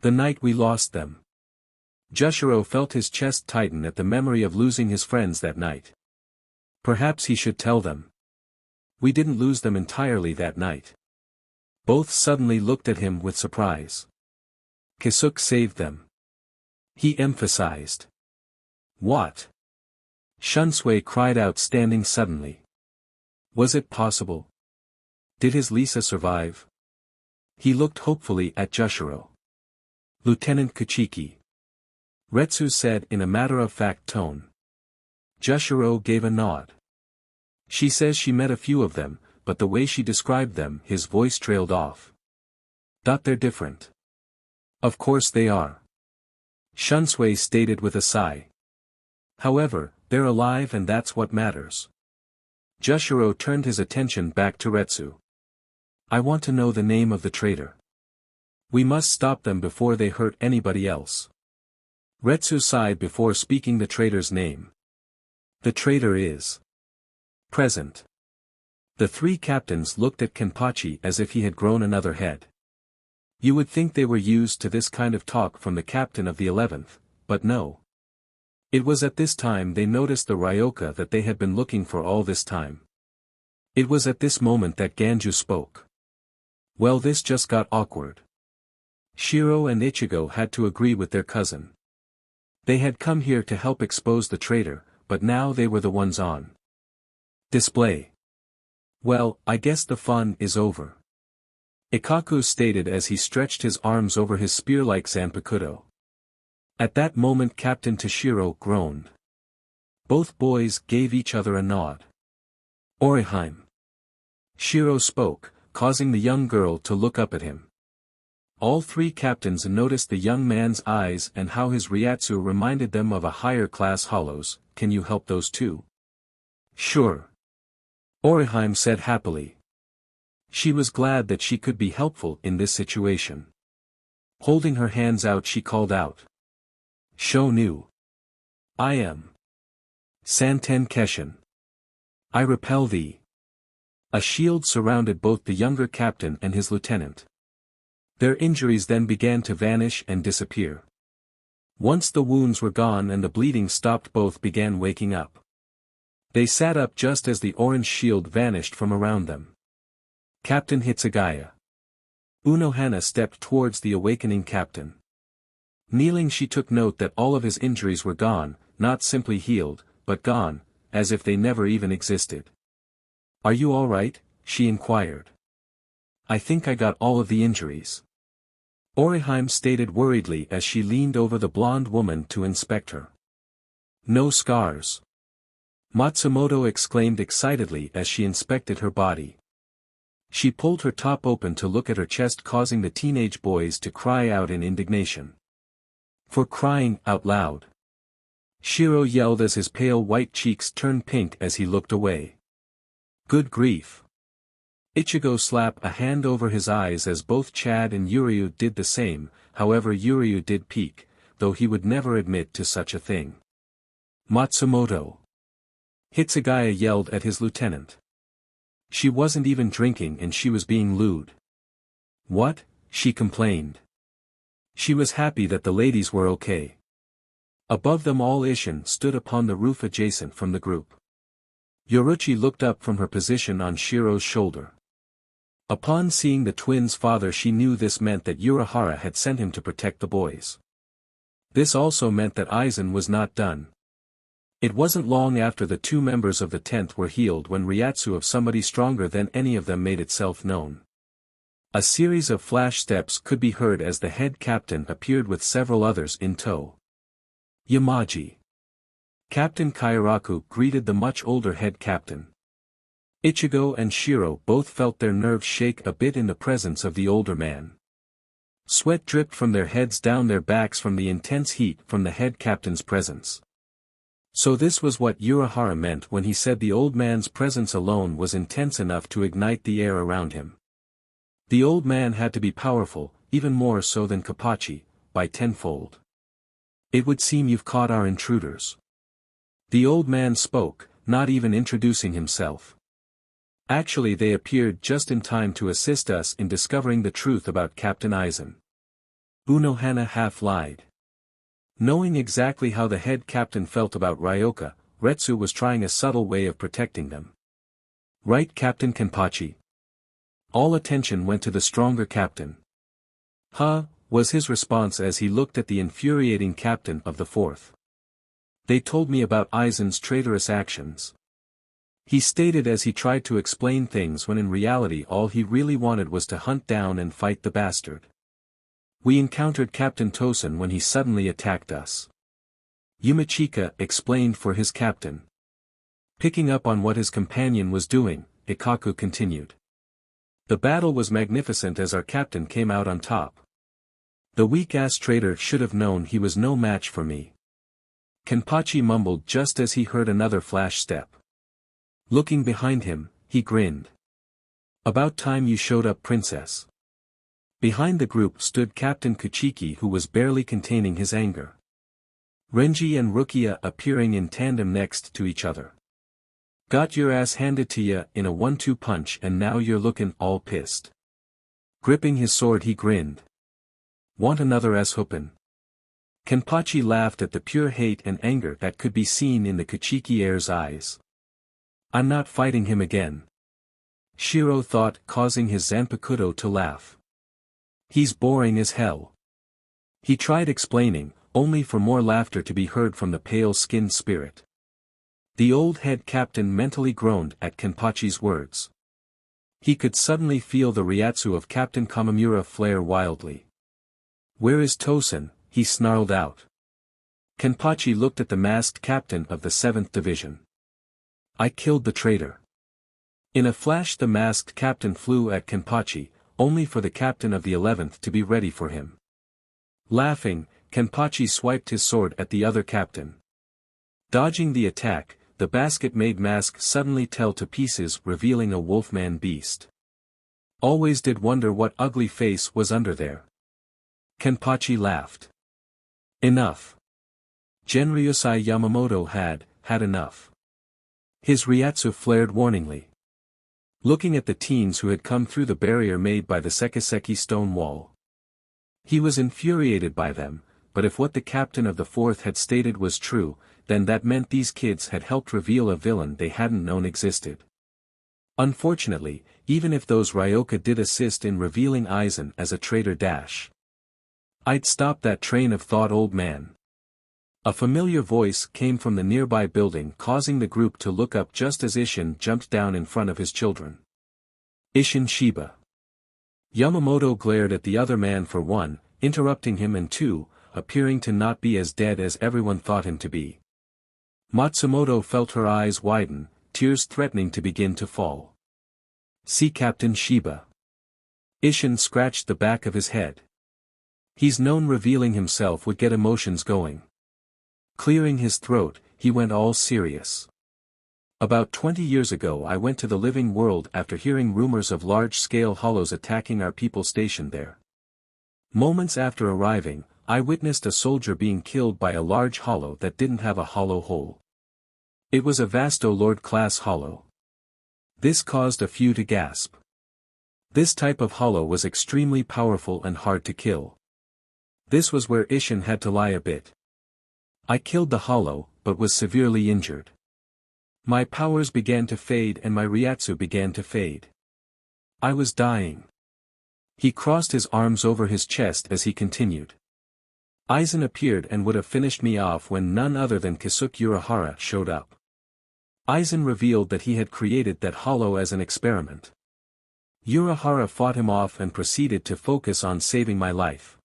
The night we lost them. Jushiro felt his chest tighten at the memory of losing his friends that night. Perhaps he should tell them. We didn't lose them entirely that night. Both suddenly looked at him with surprise. Kisuke saved them. He emphasized. What? Shunsui cried out standing suddenly. Was it possible? Did his Lisa survive? He looked hopefully at Jushiro. Lieutenant Kuchiki. Retsu said in a matter-of-fact tone. Shiro gave a nod. She says she met a few of them, but the way she described them, his voice trailed off. They're different. Of course they are. Shunsui stated with a sigh. However, they're alive and that's what matters. Shiro turned his attention back to Retsu. I want to know the name of the traitor. We must stop them before they hurt anybody else. Retsu sighed before speaking the traitor's name. The traitor is present. The three captains looked at Kenpachi as if he had grown another head. You would think they were used to this kind of talk from the captain of the 11th, but no. It was at this time they noticed the Ryoka that they had been looking for all this time. It was at this moment that Ganju spoke. Well, this just got awkward. Shiro and Ichigo had to agree with their cousin. They had come here to help expose the traitor, but now they were the ones on display. Well, I guess the fun is over. Ikaku stated as he stretched his arms over his spear-like Zanpakuto. At that moment Captain Toshiro groaned. Both boys gave each other a nod. Orihime. Shiro spoke, causing the young girl to look up at him. All three captains noticed the young man's eyes and how his Ryatsu reminded them of a higher-class hollows. Can you help those two? Sure. Orihime said happily. She was glad that she could be helpful in this situation. Holding her hands out she called out. Shonu. I am. Santen Keshin. I repel thee. A shield surrounded both the younger captain and his lieutenant. Their injuries then began to vanish and disappear. Once the wounds were gone and the bleeding stopped, both began waking up. They sat up just as the orange shield vanished from around them. Captain Hitsugaya. Unohana stepped towards the awakening captain. Kneeling, she took note that all of his injuries were gone, not simply healed, but gone, as if they never even existed. Are you all right? She inquired. I think I got all of the injuries. Orihime stated worriedly as she leaned over the blonde woman to inspect her. No scars. Matsumoto exclaimed excitedly as she inspected her body. She pulled her top open to look at her chest, causing the teenage boys to cry out in indignation. For crying out loud. Shiro yelled as his pale white cheeks turned pink as he looked away. Good grief. Ichigo slapped a hand over his eyes as both Chad and Yuryu did the same. However, Yuryu did peek, though he would never admit to such a thing. Matsumoto. Hitsugaya yelled at his lieutenant. She wasn't even drinking and she was being lewd. What? She complained. She was happy that the ladies were okay. Above them all Isshin stood upon the roof adjacent from the group. Yoruchi looked up from her position on Shiro's shoulder. Upon seeing the twins' father, she knew this meant that Urahara had sent him to protect the boys. This also meant that Aizen was not done. It wasn't long after the two members of the 10th were healed when Ryatsu of somebody stronger than any of them made itself known. A series of flash steps could be heard as the head captain appeared with several others in tow. Yamaji. Captain Kairaku greeted the much older head captain. Ichigo and Shiro both felt their nerves shake a bit in the presence of the older man. Sweat dripped from their heads down their backs from the intense heat from the head captain's presence. So this was what Urahara meant when he said the old man's presence alone was intense enough to ignite the air around him. The old man had to be powerful, even more so than Kenpachi, by tenfold. It would seem you've caught our intruders. The old man spoke, not even introducing himself. Actually, they appeared just in time to assist us in discovering the truth about Captain Aizen. Unohana half lied. Knowing exactly how the head captain felt about Ryoka, Retsu was trying a subtle way of protecting them. Right, Captain Kenpachi? All attention went to the stronger captain. Huh, was his response as he looked at the infuriating captain of the 4th. They told me about Aizen's traitorous actions. He stated as he tried to explain things when in reality all he really wanted was to hunt down and fight the bastard. We encountered Captain Tosen when he suddenly attacked us. Yumachika explained for his captain. Picking up on what his companion was doing, Ikaku continued. The battle was magnificent as our captain came out on top. The weak-ass traitor should have known he was no match for me. Kenpachi mumbled just as he heard another flash step. Looking behind him, he grinned. About time you showed up, princess. Behind the group stood Captain Kuchiki, who was barely containing his anger. Renji and Rukia appearing in tandem next to each other. Got your ass handed to ya in a 1-2 punch and now you're looking all pissed. Gripping his sword he grinned. Want another s-hoopin'? Kenpachi laughed at the pure hate and anger that could be seen in the Kuchiki heir's eyes. I'm not fighting him again. Shiro thought, causing his Zanpakuto to laugh. He's boring as hell. He tried explaining, only for more laughter to be heard from the pale-skinned spirit. The old head captain mentally groaned at Kenpachi's words. He could suddenly feel the ryatsu of Captain Kamamura flare wildly. Where is Tosen? He snarled out. Kenpachi looked at the masked captain of the 7th Division. I killed the traitor. In a flash the masked captain flew at Kenpachi, only for the captain of the 11th to be ready for him. Laughing, Kenpachi swiped his sword at the other captain. Dodging the attack, the basket-made mask suddenly fell to pieces, revealing a wolfman beast. Always did wonder what ugly face was under there. Kenpachi laughed. Enough. Genryusai Yamamoto had enough. His ryatsu flared warningly. Looking at the teens who had come through the barrier made by the Sekiseki stone wall. He was infuriated by them, but if what the captain of the 4th had stated was true, then that meant these kids had helped reveal a villain they hadn't known existed. Unfortunately, even if those Ryoka did assist in revealing Aizen as a traitor I'd stop that train of thought, old man. A familiar voice came from the nearby building, causing the group to look up just as Isshin jumped down in front of his children. Isshin Shiba. Yamamoto glared at the other man for 1, interrupting him, and 2, appearing to not be as dead as everyone thought him to be. Matsumoto felt her eyes widen, tears threatening to begin to fall. See Captain Shiba. Isshin scratched the back of his head. He's known revealing himself would get emotions going. Clearing his throat, he went all serious. About 20 years ago I went to the living world after hearing rumors of large-scale hollows attacking our people stationed there. Moments after arriving, I witnessed a soldier being killed by a large hollow that didn't have a hollow hole. It was a Vasto Lord-class hollow. This caused a few to gasp. This type of hollow was extremely powerful and hard to kill. This was where Isshin had to lie a bit. I killed the hollow, but was severely injured. My powers began to fade and my ryatsu began to fade. I was dying. He crossed his arms over his chest as he continued. Aizen appeared and would have finished me off when none other than Kisuke Urahara showed up. Aizen revealed that he had created that hollow as an experiment. Urahara fought him off and proceeded to focus on saving my life.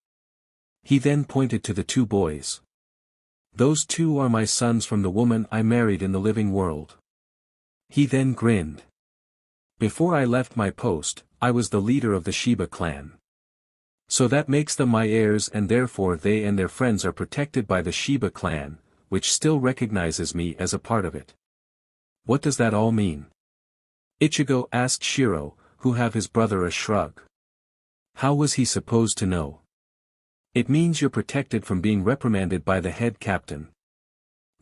He then pointed to the 2 boys. Those 2 are my sons from the woman I married in the living world. He then grinned. Before I left my post, I was the leader of the Shiba clan. So that makes them my heirs, and therefore they and their friends are protected by the Shiba clan, which still recognizes me as a part of it. What does that all mean? Ichigo asked Shiro, who have his brother a shrug. How was he supposed to know? It means you're protected from being reprimanded by the head captain.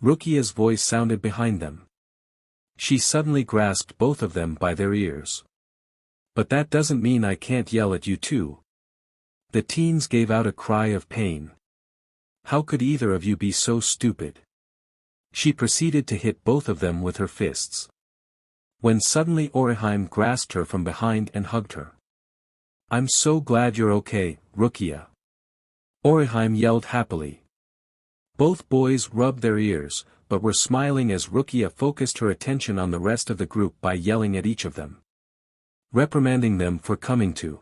Rukia's voice sounded behind them. She suddenly grasped both of them by their ears. But that doesn't mean I can't yell at you too. The teens gave out a cry of pain. How could either of you be so stupid? She proceeded to hit both of them with her fists. When suddenly Orihime grasped her from behind and hugged her. I'm so glad you're okay, Rukia. Orihime yelled happily. Both boys rubbed their ears, but were smiling as Rukia focused her attention on the rest of the group by yelling at each of them. Reprimanding them for coming to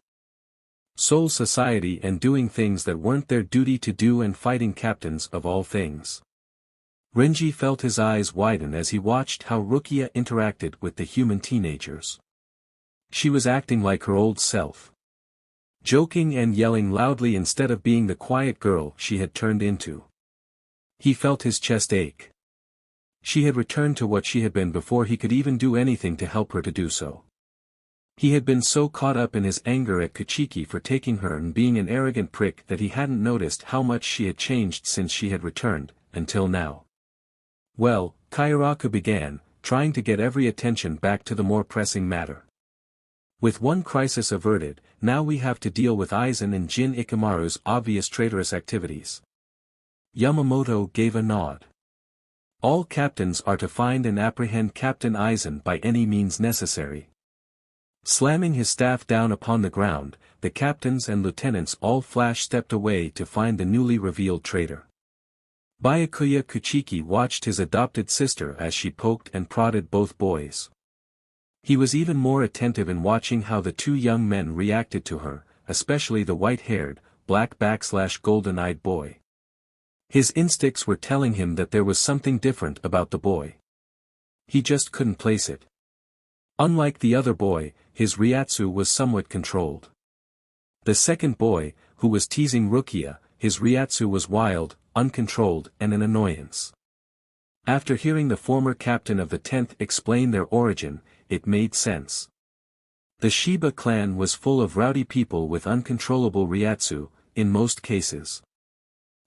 Soul Society and doing things that weren't their duty to do and fighting captains of all things. Renji felt his eyes widen as he watched how Rukia interacted with the human teenagers. She was acting like her old self. Joking and yelling loudly instead of being the quiet girl she had turned into. He felt his chest ache. She had returned to what she had been before he could even do anything to help her to do so. He had been so caught up in his anger at Kuchiki for taking her and being an arrogant prick that he hadn't noticed how much she had changed since she had returned, until now. Well, Kairaku began, trying to get every attention back to the more pressing matter. With one crisis averted, now we have to deal with Aizen and Jin Ikamaru's obvious traitorous activities. Yamamoto gave a nod. All captains are to find and apprehend Captain Aizen by any means necessary. Slamming his staff down upon the ground, the captains and lieutenants all flash-stepped away to find the newly revealed traitor. Byakuya Kuchiki watched his adopted sister as she poked and prodded both boys. He was even more attentive in watching how the two young men reacted to her, especially the white-haired, black-golden-eyed boy. His instincts were telling him that there was something different about the boy. He just couldn't place it. Unlike the other boy, his Ryatsu was somewhat controlled. The second boy, who was teasing Rukia, his Ryatsu was wild, uncontrolled and an annoyance. After hearing the former captain of the 10th explain their origin, it made sense. The Shiba clan was full of rowdy people with uncontrollable Ryatsu, in most cases.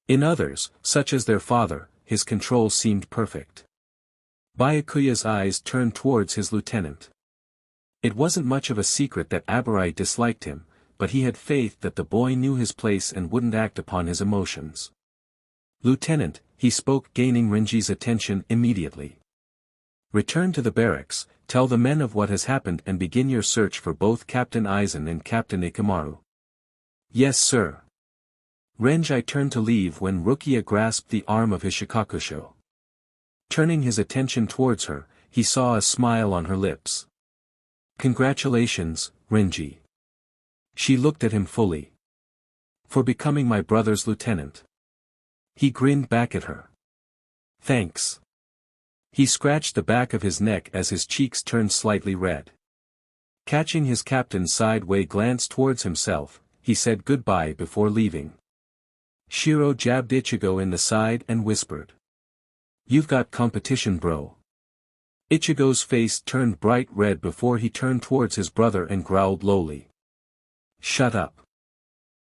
In others, such as their father, his control seemed perfect. Byakuya's eyes turned towards his lieutenant. It wasn't much of a secret that Abarai disliked him, but he had faith that the boy knew his place and wouldn't act upon his emotions. "Lieutenant," he spoke, gaining Renji's attention immediately. "Return to the barracks, tell the men of what has happened and begin your search for both Captain Aizen and Captain Ikamaru." "Yes, sir." Renji turned to leave when Rukia grasped the arm of his Shikakusho. Turning his attention towards her, he saw a smile on her lips. "Congratulations, Renji." She looked at him fully. "For becoming my brother's lieutenant." He grinned back at her. "Thanks." He scratched the back of his neck as his cheeks turned slightly red. Catching his captain's sideway glance towards himself, he said goodbye before leaving. Shiro jabbed Ichigo in the side and whispered. "You've got competition, bro." Ichigo's face turned bright red before he turned towards his brother and growled lowly. "Shut up."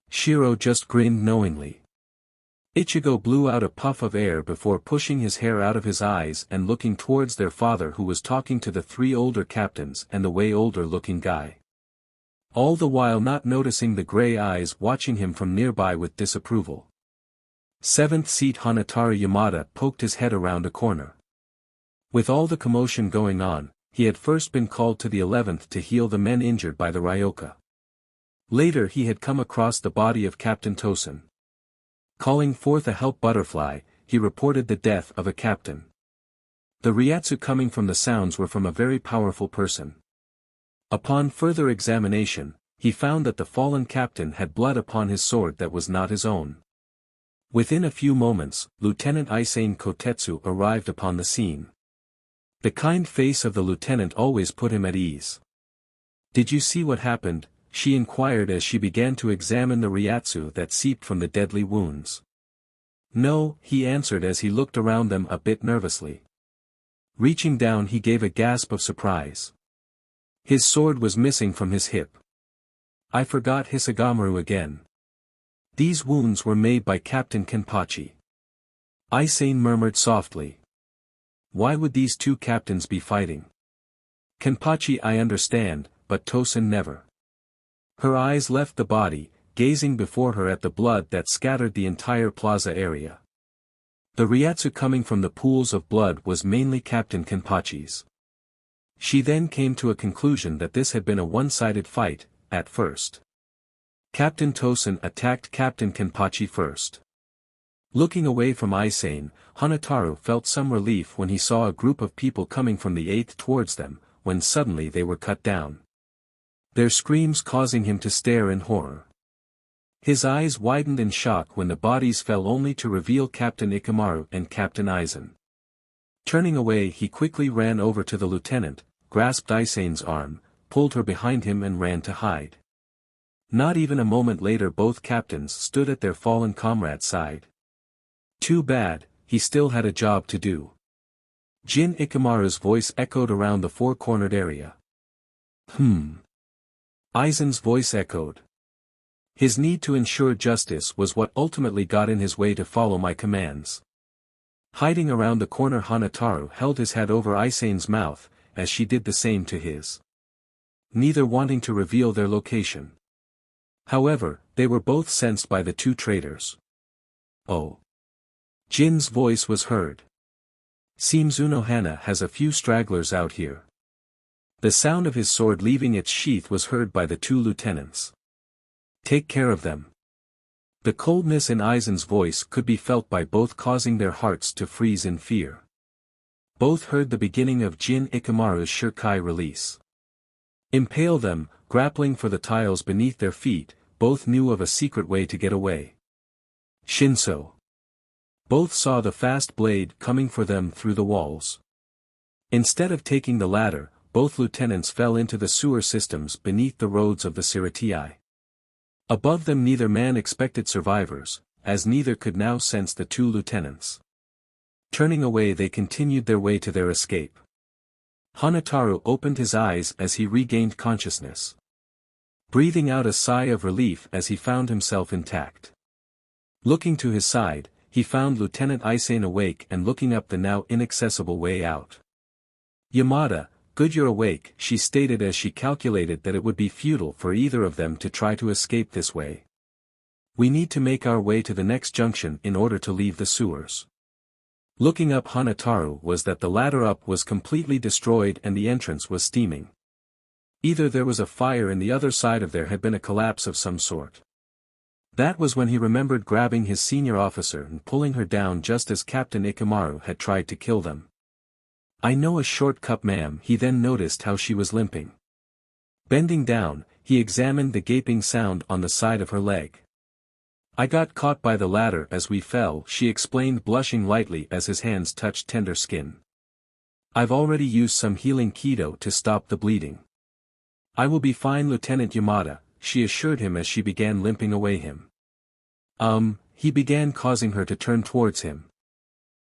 Shiro just grinned knowingly. Ichigo blew out a puff of air before pushing his hair out of his eyes and looking towards their father, who was talking to the three older captains and the way older-looking guy. All the while not noticing the gray eyes watching him from nearby with disapproval. 7th seat Hanatari Yamada poked his head around a corner. With all the commotion going on, he had first been called to the 11th to heal the men injured by the Ryoka. Later he had come across the body of Captain Tosen. Calling forth a help butterfly, he reported the death of a captain. The Ryatsu coming from the sounds were from a very powerful person. Upon further examination, he found that the fallen captain had blood upon his sword that was not his own. Within a few moments, Lieutenant Aizen Kotetsu arrived upon the scene. The kind face of the lieutenant always put him at ease. "Did you see what happened?" she inquired as she began to examine the Ryatsu that seeped from the deadly wounds. "No," he answered as he looked around them a bit nervously. Reaching down, he gave a gasp of surprise. His sword was missing from his hip. "I forgot Hitsugaya again. These wounds were made by Captain Kenpachi." Aizen murmured softly. "Why would these two captains be fighting? Kenpachi I understand, but Tosen never." Her eyes left the body, gazing before her at the blood that scattered the entire plaza area. The Ryatsu coming from the pools of blood was mainly Captain Kenpachi's. She then came to a conclusion that this had been a one-sided fight, at first. Captain Tosen attacked Captain Kenpachi first. Looking away from Aizen, Hanataru felt some relief when he saw a group of people coming from the 8th towards them, when suddenly they were cut down. Their screams causing him to stare in horror. His eyes widened in shock when the bodies fell only to reveal Captain Ikamaru and Captain Aizen. Turning away, he quickly ran over to the lieutenant, grasped Aizen's arm, pulled her behind him and ran to hide. Not even a moment later both captains stood at their fallen comrade's side. Too bad, he still had a job to do. Jin Ikamaru's voice echoed around the four-cornered area. Aizen's voice echoed. His need to ensure justice was what ultimately got in his way to follow my commands. Hiding around the corner, Hanataru held his hat over Aizen's mouth, as she did the same to his. Neither wanting to reveal their location. However, they were both sensed by the two traitors. Oh. Jin's voice was heard. Seems Unohana has a few stragglers out here. The sound of his sword leaving its sheath was heard by the two lieutenants. Take care of them. The coldness in Aizen's voice could be felt by both, causing their hearts to freeze in fear. Both heard the beginning of Jin Ikamaru's Shirkai release. Impale them, grappling for the tiles beneath their feet, both knew of a secret way to get away. Shinso. Both saw the fast blade coming for them through the walls. Instead of taking the ladder, both lieutenants fell into the sewer systems beneath the roads of the Seireitei. Above them neither man expected survivors, as neither could now sense the two lieutenants. Turning away they continued their way to their escape. Hanataru opened his eyes as he regained consciousness. Breathing out a sigh of relief as he found himself intact. Looking to his side, he found Lieutenant Aizen awake and looking up the now inaccessible way out. Yamada, good you're awake, she stated as she calculated that it would be futile for either of them to try to escape this way. We need to make our way to the next junction in order to leave the sewers. Looking up, Hanataru was that the ladder up was completely destroyed and the entrance was steaming. Either there was a fire and the other side of there had been a collapse of some sort. That was when he remembered grabbing his senior officer and pulling her down just as Captain Ikamaru had tried to kill them. I know a shortcut, ma'am. He then noticed how she was limping. Bending down, he examined the gaping sound on the side of her leg. I got caught by the ladder as we fell, she explained, blushing lightly as his hands touched tender skin. I've already used some healing Kido to stop the bleeding. I will be fine, Lieutenant Yamada, she assured him as she began limping away him. He began, causing her to turn towards him.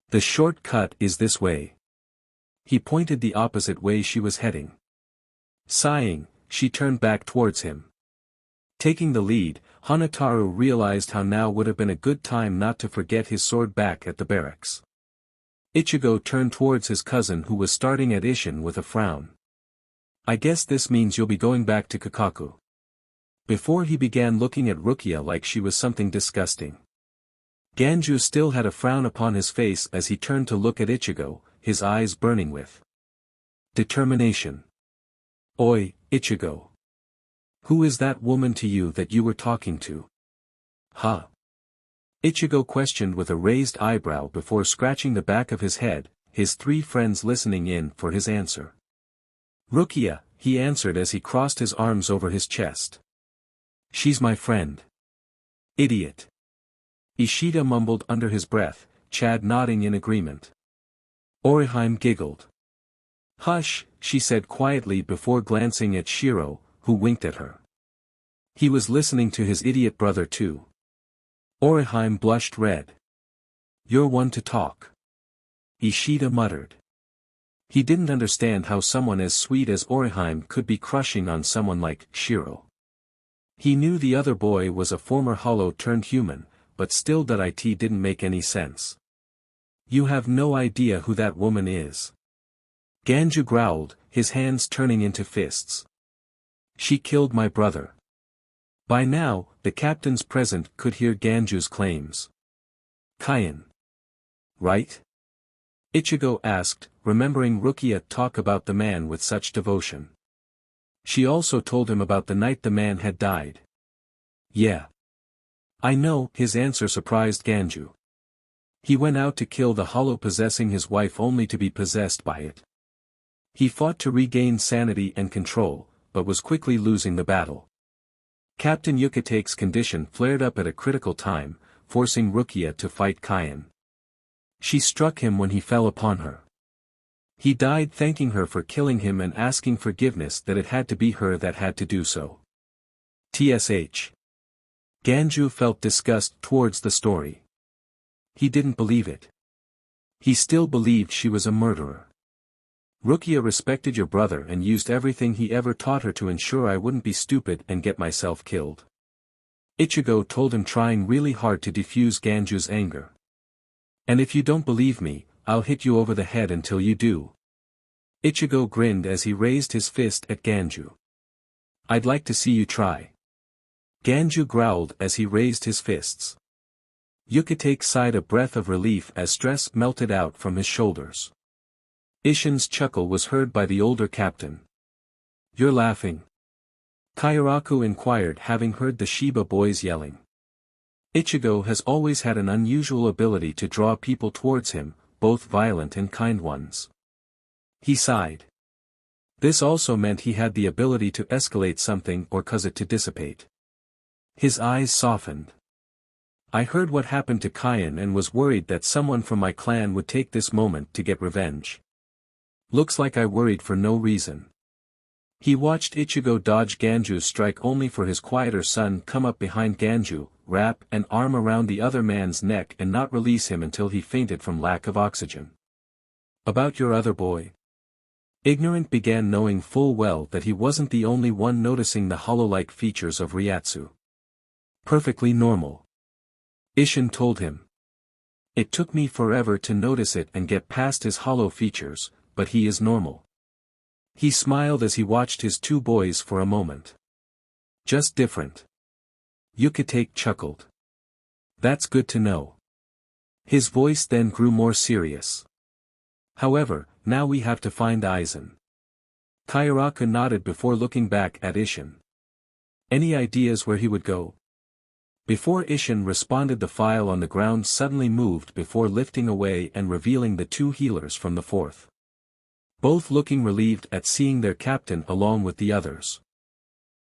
The shortcut is this way. He pointed the opposite way she was heading. Sighing, she turned back towards him. Taking the lead, Hanataru realized how now would have been a good time not to forget his sword back at the barracks. Ichigo turned towards his cousin who was starting at Isshin with a frown. I guess this means you'll be going back to Kakaku. Before he began looking at Rukia like she was something disgusting. Ganju still had a frown upon his face as he turned to look at Ichigo, his eyes burning with determination. Oi, Ichigo. Who is that woman to you that you were talking to? Huh? Ichigo questioned with a raised eyebrow before scratching the back of his head, his three friends listening in for his answer. Rukia, he answered as he crossed his arms over his chest. She's my friend. Idiot. Ishida mumbled under his breath, Chad nodding in agreement. Orihime giggled. Hush, she said quietly before glancing at Shiro, who winked at her. He was listening to his idiot brother too. Orihime blushed red. You're one to talk. Ishida muttered. He didn't understand how someone as sweet as Orihime could be crushing on someone like Shiro. He knew the other boy was a former hollow turned human, but still that didn't make any sense. You have no idea who that woman is. Ganju growled, his hands turning into fists. She killed my brother. By now, the captains present could hear Ganju's claims. Kaien. Right? Ichigo asked, remembering Rukia talk about the man with such devotion. She also told him about the night the man had died. Yeah. I know, his answer surprised Ganju. He went out to kill the hollow possessing his wife only to be possessed by it. He fought to regain sanity and control, but was quickly losing the battle. Captain Yukate's condition flared up at a critical time, forcing Rukia to fight Kaien. She struck him when he fell upon her. He died thanking her for killing him and asking forgiveness that it had to be her that had to do so. TSH. Ganju felt disgust towards the story. He didn't believe it. He still believed she was a murderer. Rukia respected your brother and used everything he ever taught her to ensure I wouldn't be stupid and get myself killed. Ichigo told him, trying really hard to defuse Ganju's anger. And if you don't believe me, I'll hit you over the head until you do. Ichigo grinned as he raised his fist at Ganju. I'd like to see you try. Ganju growled as he raised his fists. Yukitake sighed a breath of relief as stress melted out from his shoulders. Isshin's chuckle was heard by the older captain. You're laughing? Kairaku inquired, having heard the Shiba boys yelling. Ichigo has always had an unusual ability to draw people towards him, both violent and kind ones. He sighed. This also meant he had the ability to escalate something or cause it to dissipate. His eyes softened. I heard what happened to Kaien and was worried that someone from my clan would take this moment to get revenge. Looks like I worried for no reason. He watched Ichigo dodge Ganju's strike only for his quieter son come up behind Ganju, wrap an arm around the other man's neck and not release him until he fainted from lack of oxygen. About your other boy? Ignorant began, knowing full well that he wasn't the only one noticing the hollow-like features of Ryatsu. Perfectly normal. Isshin told him. It took me forever to notice it and get past his hollow features, but he is normal. He smiled as he watched his two boys for a moment. Just different. Yukitake chuckled. That's good to know. His voice then grew more serious. However, now we have to find Aizen. Kairaku nodded before looking back at Isshin. Any ideas where he would go? Before Isshin responded, the file on the ground suddenly moved before lifting away and revealing the two healers from the fourth. Both looking relieved at seeing their captain along with the others.